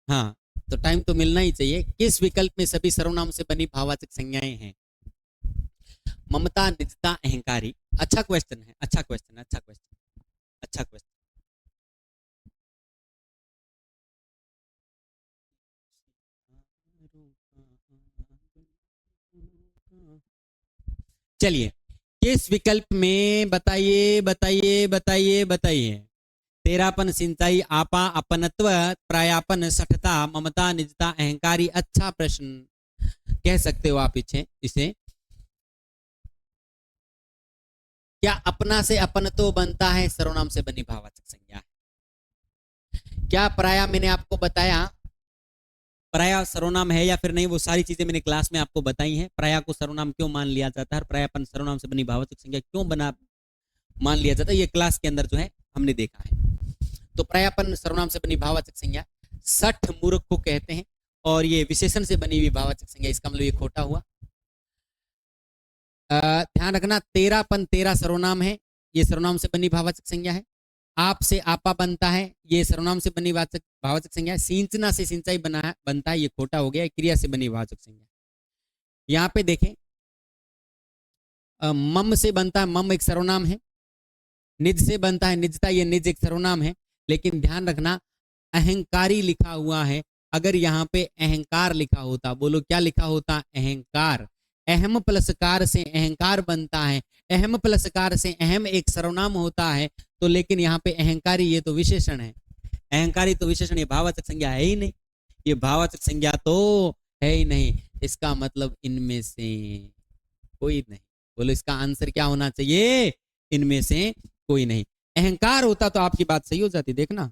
A: हाँ, तो टाइम तो मिलना ही चाहिए। किस विकल्प में सभी सर्वनाम से बनी भाववाचक संज्ञाएं हैं? ममता, निजता, अहंकारी। अच्छा क्वेश्चन है, अच्छा क्वेश्चन, अच्छा क्वेश्चन, अच्छा क्वेश्चन। चलिए, किस विकल्प में? बताइए बताइए बताइए बताइए। तेरापन, सिंचाई, आपा, अपनत्व, प्रायापन, सठता, ममता, निजता, अहंकारी। अच्छा प्रश्न कह सकते हो आप इसे। क्या अपना से अपनत्व बनता है सर्वनाम से बनी भाववाचक संज्ञा है? क्या पराया मैंने आपको बताया, पराया सर्वनाम है या फिर नहीं? वो सारी चीजें मैंने क्लास में आपको बताई हैं। पराया को सर्वनाम क्यों मान लिया जाता है, परायापन सर्वनाम से बनी भाववाचक संज्ञा क्यों मान लिया जाता है, ये क्लास के अंदर जो है हमने देखा है। तो परायापन सर्वनाम से बनी भाववाचक संज्ञा सठ मूर्ख को कहते हैं, और ये विशेषण से बनी हुई भाववाचक संज्ञा, इसका मतलब ये खोटा हुआ। ध्यान रखना, तेरापन, तेरा सर्वनाम है, ये सर्वनाम से बनी भाववाचक संज्ञा है। आप से आपा बनता है, ये सर्वनाम से बनी भाववाचक संज्ञा है। सिंचना से सिंचाई बनता है, ये खोटा हो गया, क्रिया से बनी भाववाचक संज्ञा। यहाँ पे देखें, मम से बनता है, मम एक सर्वनाम है। निज से बनता है, निजता, ये निज एक सर्वनाम है। लेकिन ध्यान रखना, अहंकारी लिखा हुआ है। अगर यहाँ पे अहंकार लिखा होता, बोलो क्या लिखा होता? अहंकार। अहम प्लस कार से अहंकार बनता है, अहम प्लस कार से अहम एक सर्वनाम होता है। तो लेकिन यहाँ पे अहंकारी, ये तो विशेषण है। अहंकारी तो विशेषण, ये भाववाचक संज्ञा है ही नहीं, ये भाववाचक संज्ञा तो है ही नहीं। इसका मतलब इनमें से कोई नहीं। बोलो इसका आंसर क्या होना चाहिए? इनमें से कोई नहीं। अहंकार होता तो आपकी बात सही हो जाती। देखना,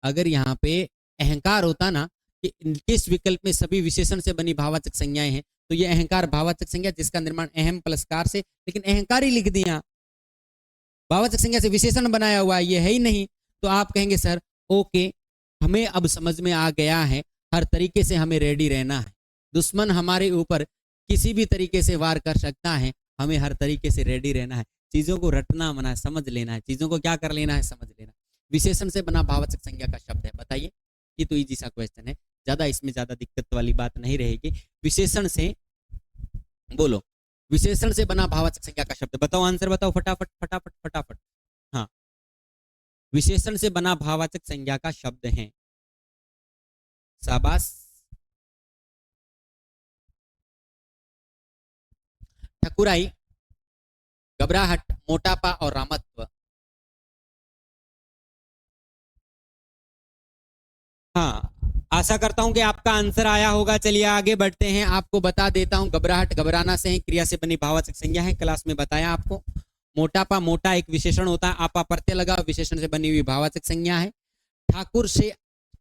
A: अगर यहाँ पे अहंकार होता ना कि किस विकल्प में सभी विशेषण से बनी भाववाचक संज्ञाएं हैं, तो ये अहंकार भाववाचक संज्ञा जिसका निर्माण अहम प्लस कार से, लेकिन अहंकार ही लिख दिया, भाववाचक संज्ञा से विशेषण बनाया हुआ, ये है ही नहीं। तो आप कहेंगे सर ओके, हमें अब समझ में आ गया है, हर तरीके से हमें रेडी रहना है। दुश्मन हमारे ऊपर किसी भी तरीके से वार कर सकता है, हमें हर तरीके से रेडी रहना है। चीजों को रटना मना है, समझ लेना है, चीजों को क्या कर लेना है, समझ लेना। विशेषण से बना भाववाचक संज्ञा का शब्द है, बताइए। ये तो इजी सा क्वेश्चन है, ज्यादा इसमें ज्यादा दिक्कत वाली बात नहीं रहेगी। विशेषण से, बोलो, विशेषण से बना भाववाचक संज्ञा का शब्द, बताओ आंसर बताओ, फटाफट फटाफट फटाफट। हाँ, विशेषण से बना भाववाचक संज्ञा का शब्द है। शाबाश। ठकुराई, घबराहट, मोटापा और रामत्व। हाँ, आशा करता हूं कि आपका आंसर आया होगा। चलिए आगे बढ़ते हैं, आपको बता देता हूं। घबराहट घबराना से है, क्रिया से बनी भाववाचक संज्ञा है, क्लास में बताया आपको। मोटापा, मोटा एक विशेषण होता है, आपा प्रत्यय लगा, विशेषण से बनी हुई भाववाचक संज्ञा है। ठाकुर से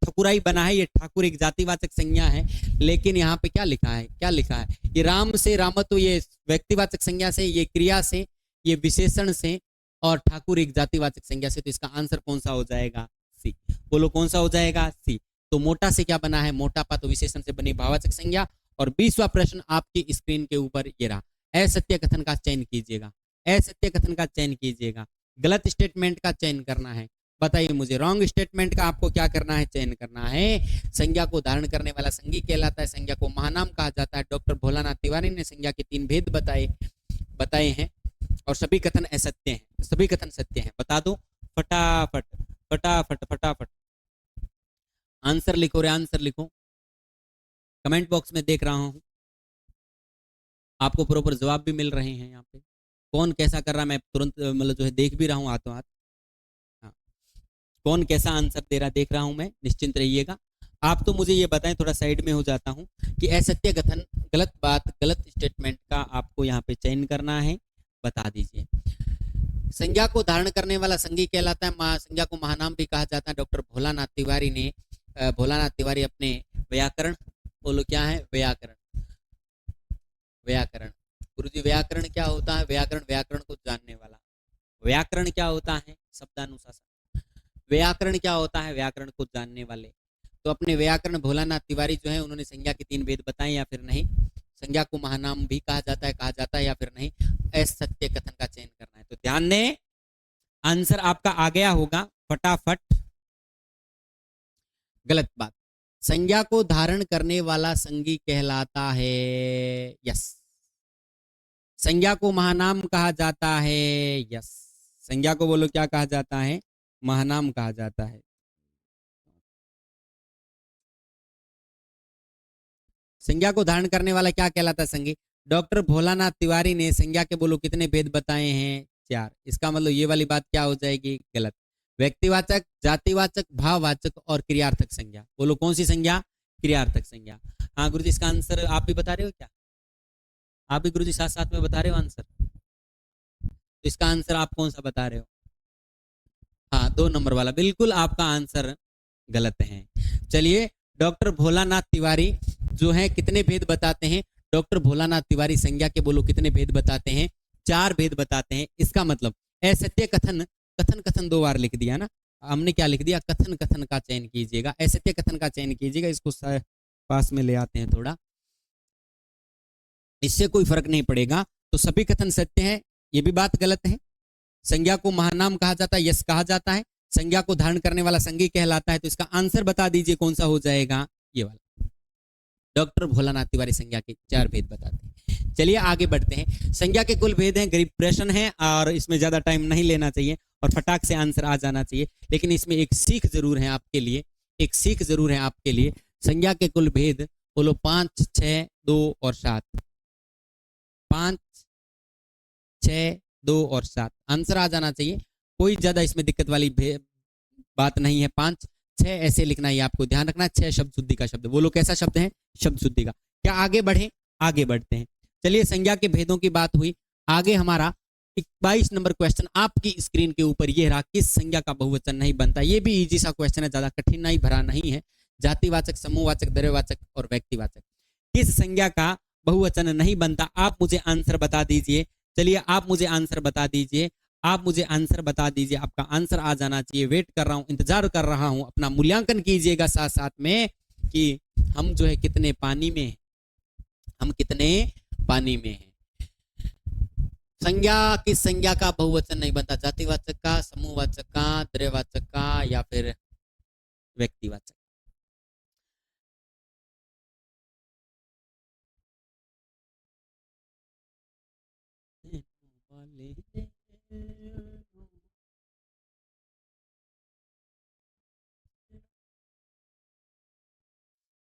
A: ठकुराई बना है, ये ठाकुर एक जातिवाचक संज्ञा है। लेकिन यहाँ पे क्या लिखा है, क्या लिखा है, ये राम से रामत्व, ये व्यक्तिवाचक संज्ञा से, ये क्रिया से, ये विशेषण से, और ठाकुर एक जातिवाचक संज्ञा से। तो इसका आंसर कौन सा हो जाएगा, सी। बोलो कौन सा हो जाएगा, सी। तो मोटा से क्या बना है, मोटापा, तो विशेषण से बनी भाववाचक संज्ञा। और 20वां प्रश्न आपकी स्क्रीन के ऊपर ये रहा, असत्य कथन का चयन कीजिएगा, असत्य कथन का चयन कीजिएगा, गलत स्टेटमेंट का चयन करना है। बताइए मुझे, रॉन्ग स्टेटमेंट का आपको क्या करना है, चयन करना है। संज्ञा को धारण करने वाला संज्ञी कहलाता है, संज्ञा को महानाम कहा जाता है। डॉक्टर भोलानाथ तिवारी ने संज्ञा के 3 भेद बताए हैं, और सभी कथन असत्य हैं, सभी कथन सत्य हैं। बता दो फटाफट फटाफट फटाफट, आंसर लिखो रे, आंसर लिखो। कमेंट बॉक्स में देख रहा हूं, आपको प्रॉपर जवाब भी मिल रहे हैं। यहाँ पे कौन कैसा कर रहा है, मैं तुरंत मतलब जो है देख भी रहा हूँ हाथों हाथ। हाँ, कौन कैसा आंसर दे रहा देख रहा हूं मैं, निश्चिंत रहिएगा। आप तो मुझे ये बताएं, थोड़ा साइड में हो जाता हूं, कि असत्य कथन, गलत बात, गलत स्टेटमेंट का आपको यहाँ पे चयन करना है। बता दीजिए। संज्ञा को धारण करने वाला संज्ञी कहलाता है, संज्ञा को महानाम भी कहा जाता है। डॉक्टर भोलानाथ तिवारी अपने व्याकरण, बोलो क्या है, व्याकरण, व्याकरण। गुरुजी व्याकरण क्या होता है, व्याकरण को जानने वाला। व्याकरण क्या होता है, शब्दानुशासन। व्याकरण क्या होता है, व्याकरण को जानने वाले। तो अपने व्याकरण भोलानाथ तिवारी जो है, उन्होंने संज्ञा के 3 भेद बताए या फिर नहीं, संज्ञा को महानाम भी कहा जाता है या फिर नहीं, असत्य कथन का चयन करना है। तो ध्यान दें, आंसर आपका आ गया होगा फटाफट। गलत बात, संज्ञा को धारण करने वाला संज्ञी कहलाता है, यस। संज्ञा को महानाम कहा जाता है, यस। संज्ञा को बोलो क्या कहा जाता है, महानाम कहा जाता है। संज्ञा को धारण करने वाला क्या कहलाता है, संज्ञी। डॉक्टर भोलानाथ तिवारी ने संज्ञा के बोलो कितने भेद बताए हैं, 4। इसका मतलब ये वाली बात क्या हो जाएगी, गलत। व्यक्तिवाचक, जातिवाचक, भाववाचक और क्रियार्थक संज्ञा। बोलो कौन सी संज्ञा, क्रियार्थक संज्ञा। हाँ गुरुजी, इसका आंसर आप भी बता रहे हो क्या, आप भी गुरुजी साथ साथ में बता रहे हो आंसर। तो इसका आंसर आप कौन सा बता रहे हो, हाँ 2 नंबर वाला, बिल्कुल आपका आंसर गलत है। चलिए, डॉक्टर भोलानाथ तिवारी जो है कितने भेद बताते हैं, डॉक्टर भोलानाथ तिवारी संज्ञा के बोलो कितने भेद बताते हैं, 4 भेद बताते हैं। इसका मतलब असत्य कथन, कथन कथन 2 बार लिख दिया ना हमने, क्या लिख दिया, कथन कथन का चयन कीजिएगा, असत्य कथन का चयन कीजिएगा। इसको पास में ले आते हैं थोड़ा, इससे कोई फर्क नहीं पड़ेगा। तो सभी कथन सत्य हैं, ये भी बात गलत है। संज्ञा को महानाम कहा जाता है, यस कहा जाता है। संज्ञा को धारण करने वाला संज्ञी कहलाता है। तो इसका आंसर बता दीजिए कौन सा हो जाएगा, ये वाला। डॉक्टर भोलानाथ तिवारी संज्ञा के 4 भेद बताते हैं। चलिए आगे बढ़ते हैं। संज्ञा के कुल भेद हैं, गरीब प्रश्न है और इसमें ज्यादा टाइम नहीं लेना चाहिए और फटाक से आंसर आ जाना चाहिए। लेकिन इसमें एक सीख जरूर है आपके लिए, एक सीख जरूर है आपके लिए। संज्ञा के कुल भेद बोलो 5, 6, 2 और 7। 5, 6, 2 और 7 आंसर आ जाना चाहिए। कोई ज्यादा इसमें दिक्कत वाली बात नहीं है। 5, 6 ऐसे लिखना है, आपको ध्यान रखना है। 6 शब्द शुद्धि का शब्द, बोलो कैसा शब्द है, शब्द शुद्धि का। क्या आगे बढ़े, आगे बढ़ते हैं। चलिए, संज्ञा के भेदों की बात हुई, आगे हमारा 22 नंबर क्वेश्चन आपकी स्क्रीन के ऊपर यह रहा, किस संज्ञा का बहुवचन नहीं बनता। ये भी इजी सा क्वेश्चन है, ज्यादा कठिनाई भरा नहीं है। जातिवाचक, समूहवाचक, द्रव्यवाचक और व्यक्तिवाचक, किस संज्ञा का बहुवचन नहीं बनता, आप मुझे आंसर बता दीजिए। चलिए, आप मुझे आंसर बता दीजिए, आप मुझे आंसर बता दीजिए। आपका आंसर आ जाना चाहिए। वेट कर रहा हूं, इंतजार कर रहा हूं। अपना मूल्यांकन कीजिएगा साथ साथ में कि हम जो है कितने पानी में हैं, हम कितने पानी में हैं। संज्ञा, किस संज्ञा का बहुवचन नहीं बनता, जातिवाचक का, समूहवाचक का, द्रव्यवाचक का या फिर व्यक्तिवाचक।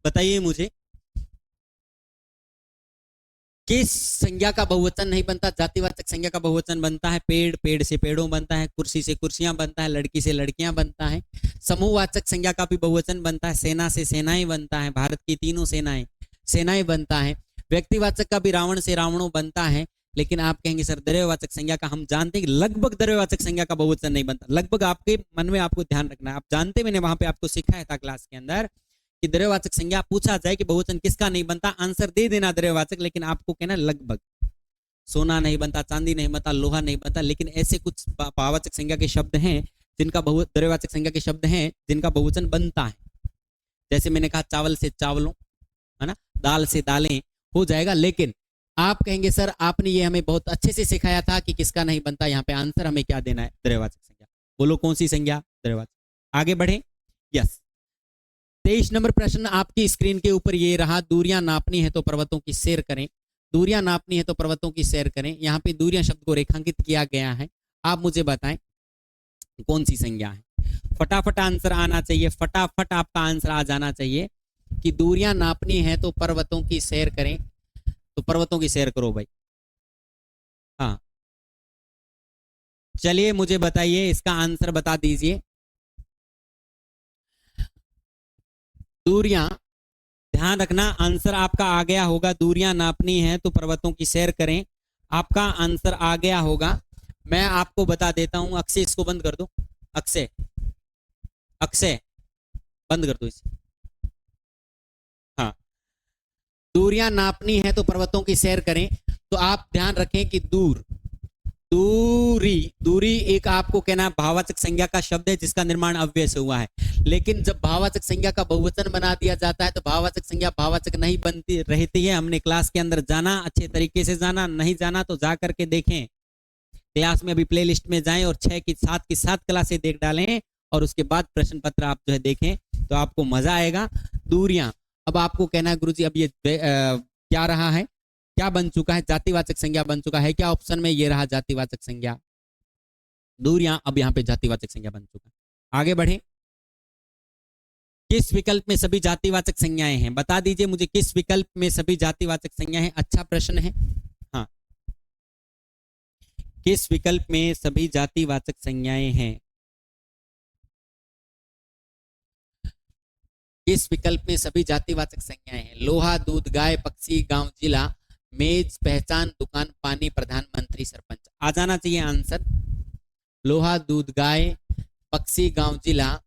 A: बताइए मुझे, किस संज्ञा का बहुवचन नहीं बनता। जातिवाचक संज्ञा का बहुवचन बनता है पेड़, पेड़ से पेड़ों बनता है, कुर्सी से कुर्सियां बनता है, लड़की से लड़कियां बनता है। समूहवाचक संज्ञा का भी बहुवचन बनता है, सेना से सेनाएं बनता है, भारत की तीनों सेनाएं, सेनाएं बनता है। व्यक्तिवाचक का भी रावण से रावणों बनता है, लेकिन आप कहेंगे सर द्रव्यवाचक संज्ञा का हम जानते हैं कि लगभग द्रव्यवाचक संज्ञा का बहुवचन नहीं बनता। लगभग आपके मन में आपको ध्यान रखना है, आप जानते, मैंने वहां पे आपको सिखाया था क्लास के अंदर कि द्रव्यवाचक संज्ञा पूछा जाए कि बहुवचन किसका नहीं बनता, आंसर दे देना द्रव्यवाचक, लेकिन आपको कहना लगभग। सोना नहीं बनता, चांदी नहीं बनता, लोहा नहीं बनता, लेकिन ऐसे कुछ भाववाचक संज्ञा के शब्द हैं जिनका द्रव्यवाचक संज्ञा के शब्द हैं जिनका बहुवचन बनता है। जैसे मैंने कहा चावल से चावलों, है ना, दाल से दालें हो जाएगा। लेकिन आप कहेंगे सर आपने ये हमें बहुत अच्छे से सिखाया था कि किसका नहीं बनता, यहाँ पे आंसर हमें क्या देना है, द्रव्यवाचक संज्ञा। बोलो कौन सी संज्ञा, द्रव्यवाचक। आगे बढ़े, यस। 23 नंबर प्रश्न आपकी स्क्रीन के ऊपर ये रहा, दूरियां नापनी है तो पर्वतों की सैर करें। दूरियां नापनी है तो पर्वतों की सैर करें। यहाँ पे दूरियां शब्द को रेखांकित किया गया है, आप मुझे बताएं कौन सी संज्ञा है। फटाफट आंसर आना चाहिए, फटाफट आपका आंसर आ जाना चाहिए कि दूरियां नापनी है तो पर्वतों की सैर करें, तो पर्वतों की सैर करो भाई। हाँ चलिए मुझे बताइए, इसका आंसर बता दीजिए। दूरियां, ध्यान रखना आंसर आपका आ गया होगा, दूरियां नापनी है तो पर्वतों की सैर करें, आपका आंसर आ गया होगा। मैं आपको बता देता हूं, अक्षय इसको बंद कर दो, अक्षय अक्षय बंद कर दो इसे। हाँ, दूरियां नापनी है तो पर्वतों की सैर करें, तो आप ध्यान रखें कि दूरी, दूरी एक आपको कहना भाववाचक संज्ञा का शब्द है जिसका निर्माण अव्यय से हुआ है। लेकिन जब भाववाचक संज्ञा का बहुवचन बना दिया जाता है तो भाववाचक संज्ञा भाववाचक नहीं बनती रहती है। हमने क्लास के अंदर जाना, अच्छे तरीके से जाना, नहीं जाना तो जा करके देखें क्लास में, अभी प्ले लिस्ट में जाएं और 6 की 7 की 7 क्लासें देख डालें और उसके बाद प्रश्न पत्र आप जो है देखें तो आपको मजा आएगा। दूरियां, अब आपको कहना है गुरुजी अब ये क्या रहा है, क्या बन चुका है, जातिवाचक संज्ञा बन चुका है क्या, ऑप्शन में ये रहा जातिवाचक संज्ञा। दूरियां अब यहाँ पे जातिवाचक संज्ञा बन चुका है। आगे बढ़े, किस विकल्प में सभी जातिवाचक संज्ञाएं हैं, बता दीजिए मुझे किस विकल्प में सभी जातिवाचक संज्ञाएं हैं। अच्छा प्रश्न है। हाँ, किस विकल्प में सभी जातिवाचक संज्ञाएं हैं, किस विकल्प में सभी जातिवाचक संज्ञाएं हैं। लोहा, दूध, गाय, पक्षी, गांव, जिला, मेज, पहचान, दुकान, पानी, प्रधानमंत्री, सरपंच। आ जाना चाहिए आंसर। लोहा, दूध, गाय, पक्षी, गांव, जिला,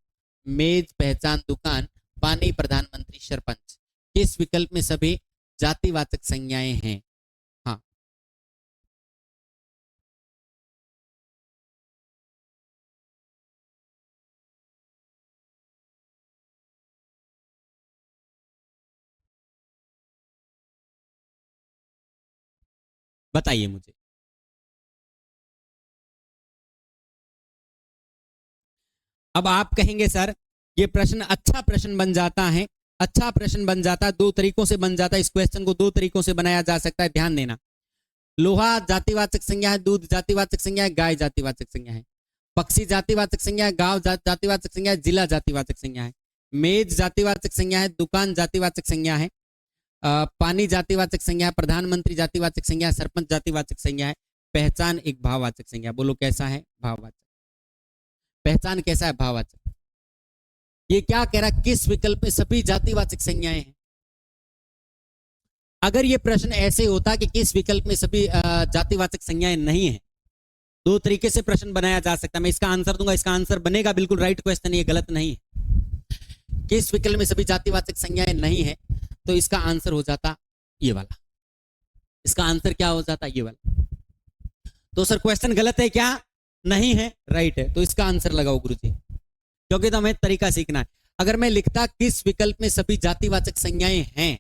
A: मेज, पहचान, दुकान, पानी, प्रधानमंत्री, सरपंच। किस विकल्प में सभी जातिवाचक संज्ञाएं हैं। हाँ, बताइए मुझे। अब आप कहेंगे सर ये प्रश्न अच्छा प्रश्न बन जाता है, अच्छा प्रश्न बन जाता है, दो तरीकों से बन जाता है, इस क्वेश्चन को दो तरीकों से बनाया जा सकता है। ध्यान देना, लोहा जातिवाचक संज्ञा है, दूध जातिवाचक संज्ञा है, गाय जातिवाचक संज्ञा है, पक्षी जातिवाचक संज्ञा है, गांव जातिवाचक संज्ञा है, जिला जातिवाचक संज्ञा है, मेज जातिवाचक संज्ञा है, दुकान जातिवाचक संज्ञा है, पानी जातिवाचक संज्ञा है, प्रधानमंत्री जातिवाचक संज्ञा है, सरपंच जातिवाचक संज्ञा है, पहचान एक भाववाचक संज्ञा। बोलो कैसा है, भाववाचक। पहचान कैसा है, भाववाचक। ये क्या कह रहा है, किस विकल्प में सभी जातिवाचक संज्ञाएं हैं। अगर ये प्रश्न ऐसे होता कि किस विकल्प में सभी जातिवाचक संज्ञाएं नहीं है, दो तरीके से प्रश्न बनाया जा सकता है। मैं इसका आंसर दूंगा, इसका आंसर बनेगा बिल्कुल राइट क्वेश्चन, ये गलत नहीं है। किस विकल्प में सभी जातिवाचक संज्ञाएं नहीं है, तो इसका आंसर हो जाता ये वाला। इसका आंसर क्या हो जाता, ये वाला। तो सर क्वेश्चन गलत है क्या, नहीं है, राइट है, तो इसका आंसर लगाओ गुरुजी, क्योंकि तो हमें तरीका सीखना है। अगर मैं लिखता किस विकल्प में सभी जातिवाचक संज्ञाएं हैं,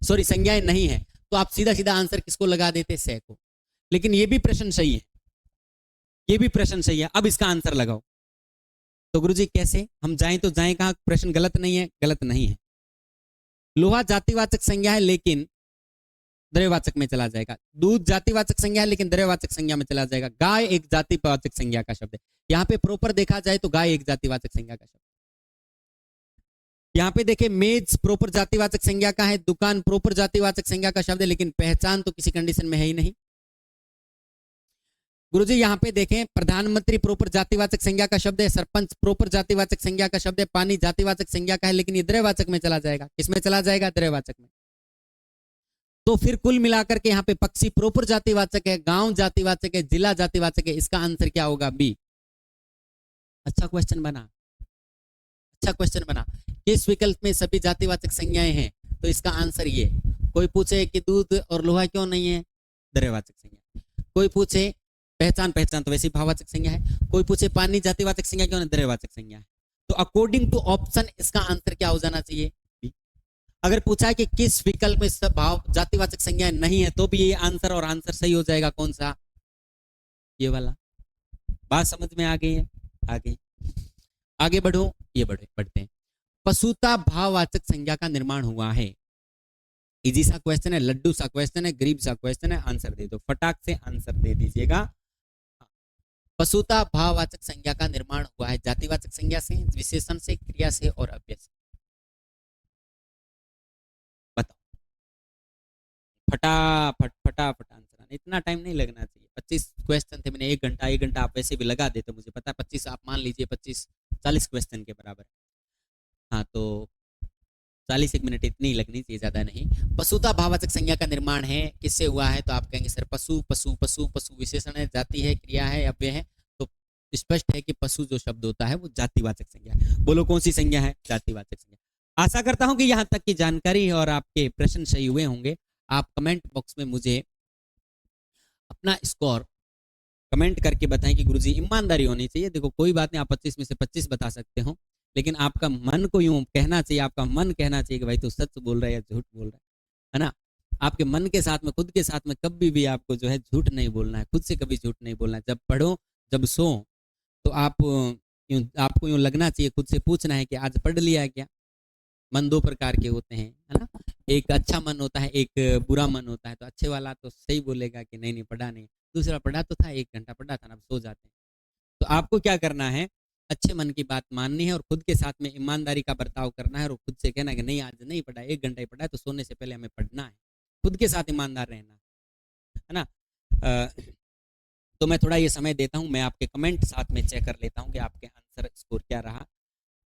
A: सॉरी संज्ञाएं नहीं है, तो आप सीधा सीधा आंसर किसको लगा देते, से को। लेकिन ये भी प्रश्न सही है, ये भी प्रश्न सही है। अब इसका आंसर लगाओ। तो गुरुजी कैसे, हम जाएं तो जाएं कहां, प्रश्न गलत नहीं है, गलत नहीं है। लोहा जातिवाचक संज्ञा है लेकिन द्रव्यवाचक में चला जाएगा। दूध जातिवाचक संज्ञा है लेकिन द्रव्यवाचक संज्ञा में चला जाएगा। गाय एक जातिवाचक संज्ञा का शब्द है। यहाँ पे प्रॉपर देखा जाए तो गाय एक जातिवाचक संज्ञा का शब्द। यहाँ पे देखे मेज प्रॉपर जातिवाचक संज्ञा का है, दुकान प्रॉपर जातिवाचक संज्ञा का शब्द है, लेकिन पहचान तो किसी कंडीशन में है ही नहीं। गुरुजी यहाँ पे देखें, प्रधानमंत्री प्रॉपर जातिवाचक संज्ञा का शब्द है, सरपंच प्रॉपर जातिवाचक संज्ञा का शब्द है, पानी जातिवाचक संज्ञा का है, लेकिन ये द्रव्यवाचक में चला जाएगा। किसमें चला जाएगा, द्रव्यवाचक में। तो फिर कुल मिलाकर के यहाँ पे पक्षी प्रॉपर जातिवाचक है, गांव जातिवाचक है, जिला जातिवाचक है। इसका आंसर क्या होगा? बी। अच्छा क्वेश्चन बना, अच्छा क्वेश्चन बना। किस विकल्प में सभी जातिवाचक संज्ञाएं हैं? तो इसका आंसर ये। कोई पूछे कि दूध और लोहा क्यों नहीं है? द्रव्यवाचक संज्ञा। कोई पूछे पहचान, पहचान तो वैसे भाववाचक संज्ञा है। कोई पूछे पानी जातिवाचक संज्ञा क्यों नहीं? द्रव्यवाचक संज्ञा है। तो अकॉर्डिंग टू ऑप्शन इसका आंसर क्या हो जाना चाहिए? बी। अगर पूछा है कि किस विकल्प में सब भाव जातिवाचक संज्ञाएं नहीं है, तो भी ये आंसर, और आंसर सही हो जाएगा कौन सा? ये वाला। बात समझ में आ गई है? आ गई। आगे बढ़ो, ये बढ़ते हैं। पशुता भाववाचक संज्ञा का निर्माण हुआ है। इजी सा क्वेश्चन है, लड्डू सा क्वेश्चन है, गरीब सा क्वेश्चन है। आंसर दे दो, फटाक से आंसर दे दीजिएगा। पशुता भाववाचक संज्ञा का निर्माण हुआ है जातिवाचक संज्ञा से, विशेषण से, क्रिया से और अव्यय से। बताओ फटाफट फटाफट आंसर। इतना टाइम नहीं लगना चाहिए। 25 क्वेश्चन थे, मैंने 1 घंटा आप वैसे भी लगा देते, मुझे पता है 25 आप मान लीजिए, 25 40 क्वेश्चन के बराबर। हाँ तो 40 एक मिनट इतनी लगनी चाहिए, ज्यादा नहीं। पशुता भाववाचक संज्ञा का निर्माण है किससे हुआ है? तो आप कहेंगे सर पशु पशु पशु पशु विशेषण है, जाति है, क्रिया है, अव्यय है। तो स्पष्ट है कि पशु जो शब्द होता है वो जातिवाचक संज्ञा है। बोलो कौन सी संज्ञा है? जातिवाचक संज्ञा। आशा करता हूं कि यहाँ तक की जानकारी और आपके प्रश्न सही हुए होंगे। आप कमेंट बॉक्स में मुझे अपना स्कोर कमेंट करके बताएं कि गुरुजी ईमानदारी होनी चाहिए। देखो कोई बात नहीं, आप 25 में से 25 बता सकते हो, लेकिन आपका मन को यूं कहना चाहिए, आपका मन कहना चाहिए कि भाई तू सच बोल रहा है या झूठ बोल रहा है ना। आपके मन के साथ में, खुद के साथ में कभी भी आपको जो है झूठ नहीं बोलना है, खुद से कभी झूठ नहीं बोलना है। जब पढ़ो, जब सो, तो आपको यूं लगना चाहिए, खुद से पूछना है कि आज पढ़ लिया क्या। मन दो प्रकार के होते हैं, है ना। एक अच्छा मन होता है, एक बुरा मन होता है। तो अच्छे वाला तो सही बोलेगा कि नहीं नहीं पढ़ा नहीं, दूसरा पढ़ा तो था, 1 घंटा पढ़ा था ना, अब सो जाते हैं। तो आपको क्या करना है? अच्छे मन की बात माननी है और खुद के साथ में ईमानदारी का बर्ताव करना है और खुद से कहना है कि नहीं आज नहीं पढ़ा, 1 घंटा ही पढ़ा है, तो सोने से पहले हमें पढ़ना है। खुद के साथ ईमानदार रहना है ना। तो मैं थोड़ा ये समय देता हूं, मैं आपके कमेंट साथ में चेक कर लेता हूं कि आपके आंसर स्कोर क्या रहा।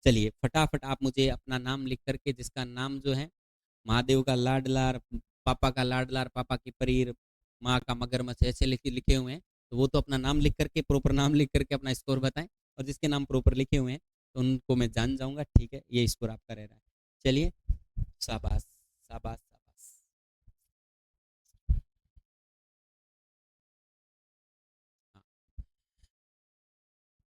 A: चलिए फटाफट आप मुझे अपना नाम लिख करके, जिसका नाम जो है महादेव का लाडलार, पापा का लाडलार, पापा की परीर, माँ का मगरमच्छ, ऐसे लिखे हुए हैं, तो वो तो अपना नाम लिख करके, प्रॉपर नाम लिख करके अपना स्कोर बताएं। और जिसके नाम प्रॉपर लिखे हुए हैं तो उनको मैं जान जाऊंगा। ठीक है, ये स्कोर आपका रह रहा है। चलिए, शाबाश शाबाश शाबाश। हाँ।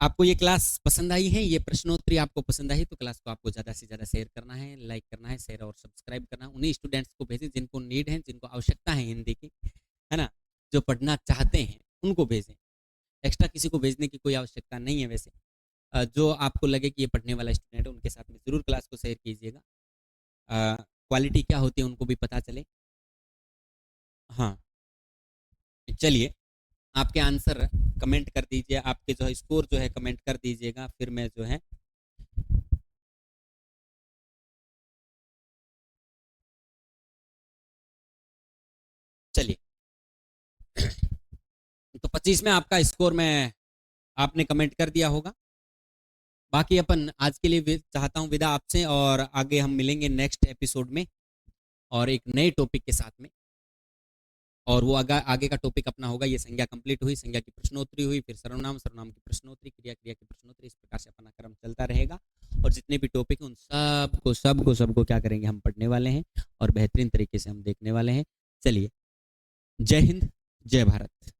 A: आपको ये क्लास पसंद आई है, ये प्रश्नोत्तरी आपको पसंद आई, तो क्लास को आपको ज़्यादा से ज़्यादा शेयर करना है, लाइक करना है, शेयर और सब्सक्राइब करना है। उन्हीं स्टूडेंट्स को भेजें जिनको नीड है, जिनको आवश्यकता है हिंदी की, है ना, जो पढ़ना चाहते हैं उनको भेजें। एक्स्ट्रा किसी को भेजने की कोई आवश्यकता नहीं है। वैसे जो आपको लगे कि ये पढ़ने वाला स्टूडेंट है, उनके साथ में ज़रूर क्लास को शेयर कीजिएगा। क्वालिटी क्या होती है उनको भी पता चले। हाँ चलिए, आपके आंसर कमेंट कर दीजिए, आपके जो है स्कोर जो है कमेंट कर दीजिएगा, फिर मैं जो है चलिए तो 25 में आपका स्कोर में आपने कमेंट कर दिया होगा। बाकी अपन आज के लिए चाहता हूं विदा आपसे, और आगे हम मिलेंगे नेक्स्ट एपिसोड में और एक नए टॉपिक के साथ में। और वो आगे का टॉपिक अपना होगा, ये संज्ञा कंप्लीट हुई, संज्ञा की प्रश्नोत्तरी हुई, फिर सर्वनाम, सर्वनाम की प्रश्नोत्तरी, क्रिया, क्रिया की प्रश्नोत्तरी। इस प्रकार से अपना क्रम चलता रहेगा और जितने भी टॉपिक हैं उन सबको क्या करेंगे, हम पढ़ने वाले हैं और बेहतरीन तरीके से हम देखने वाले हैं। चलिए, जय हिंद, जय भारत।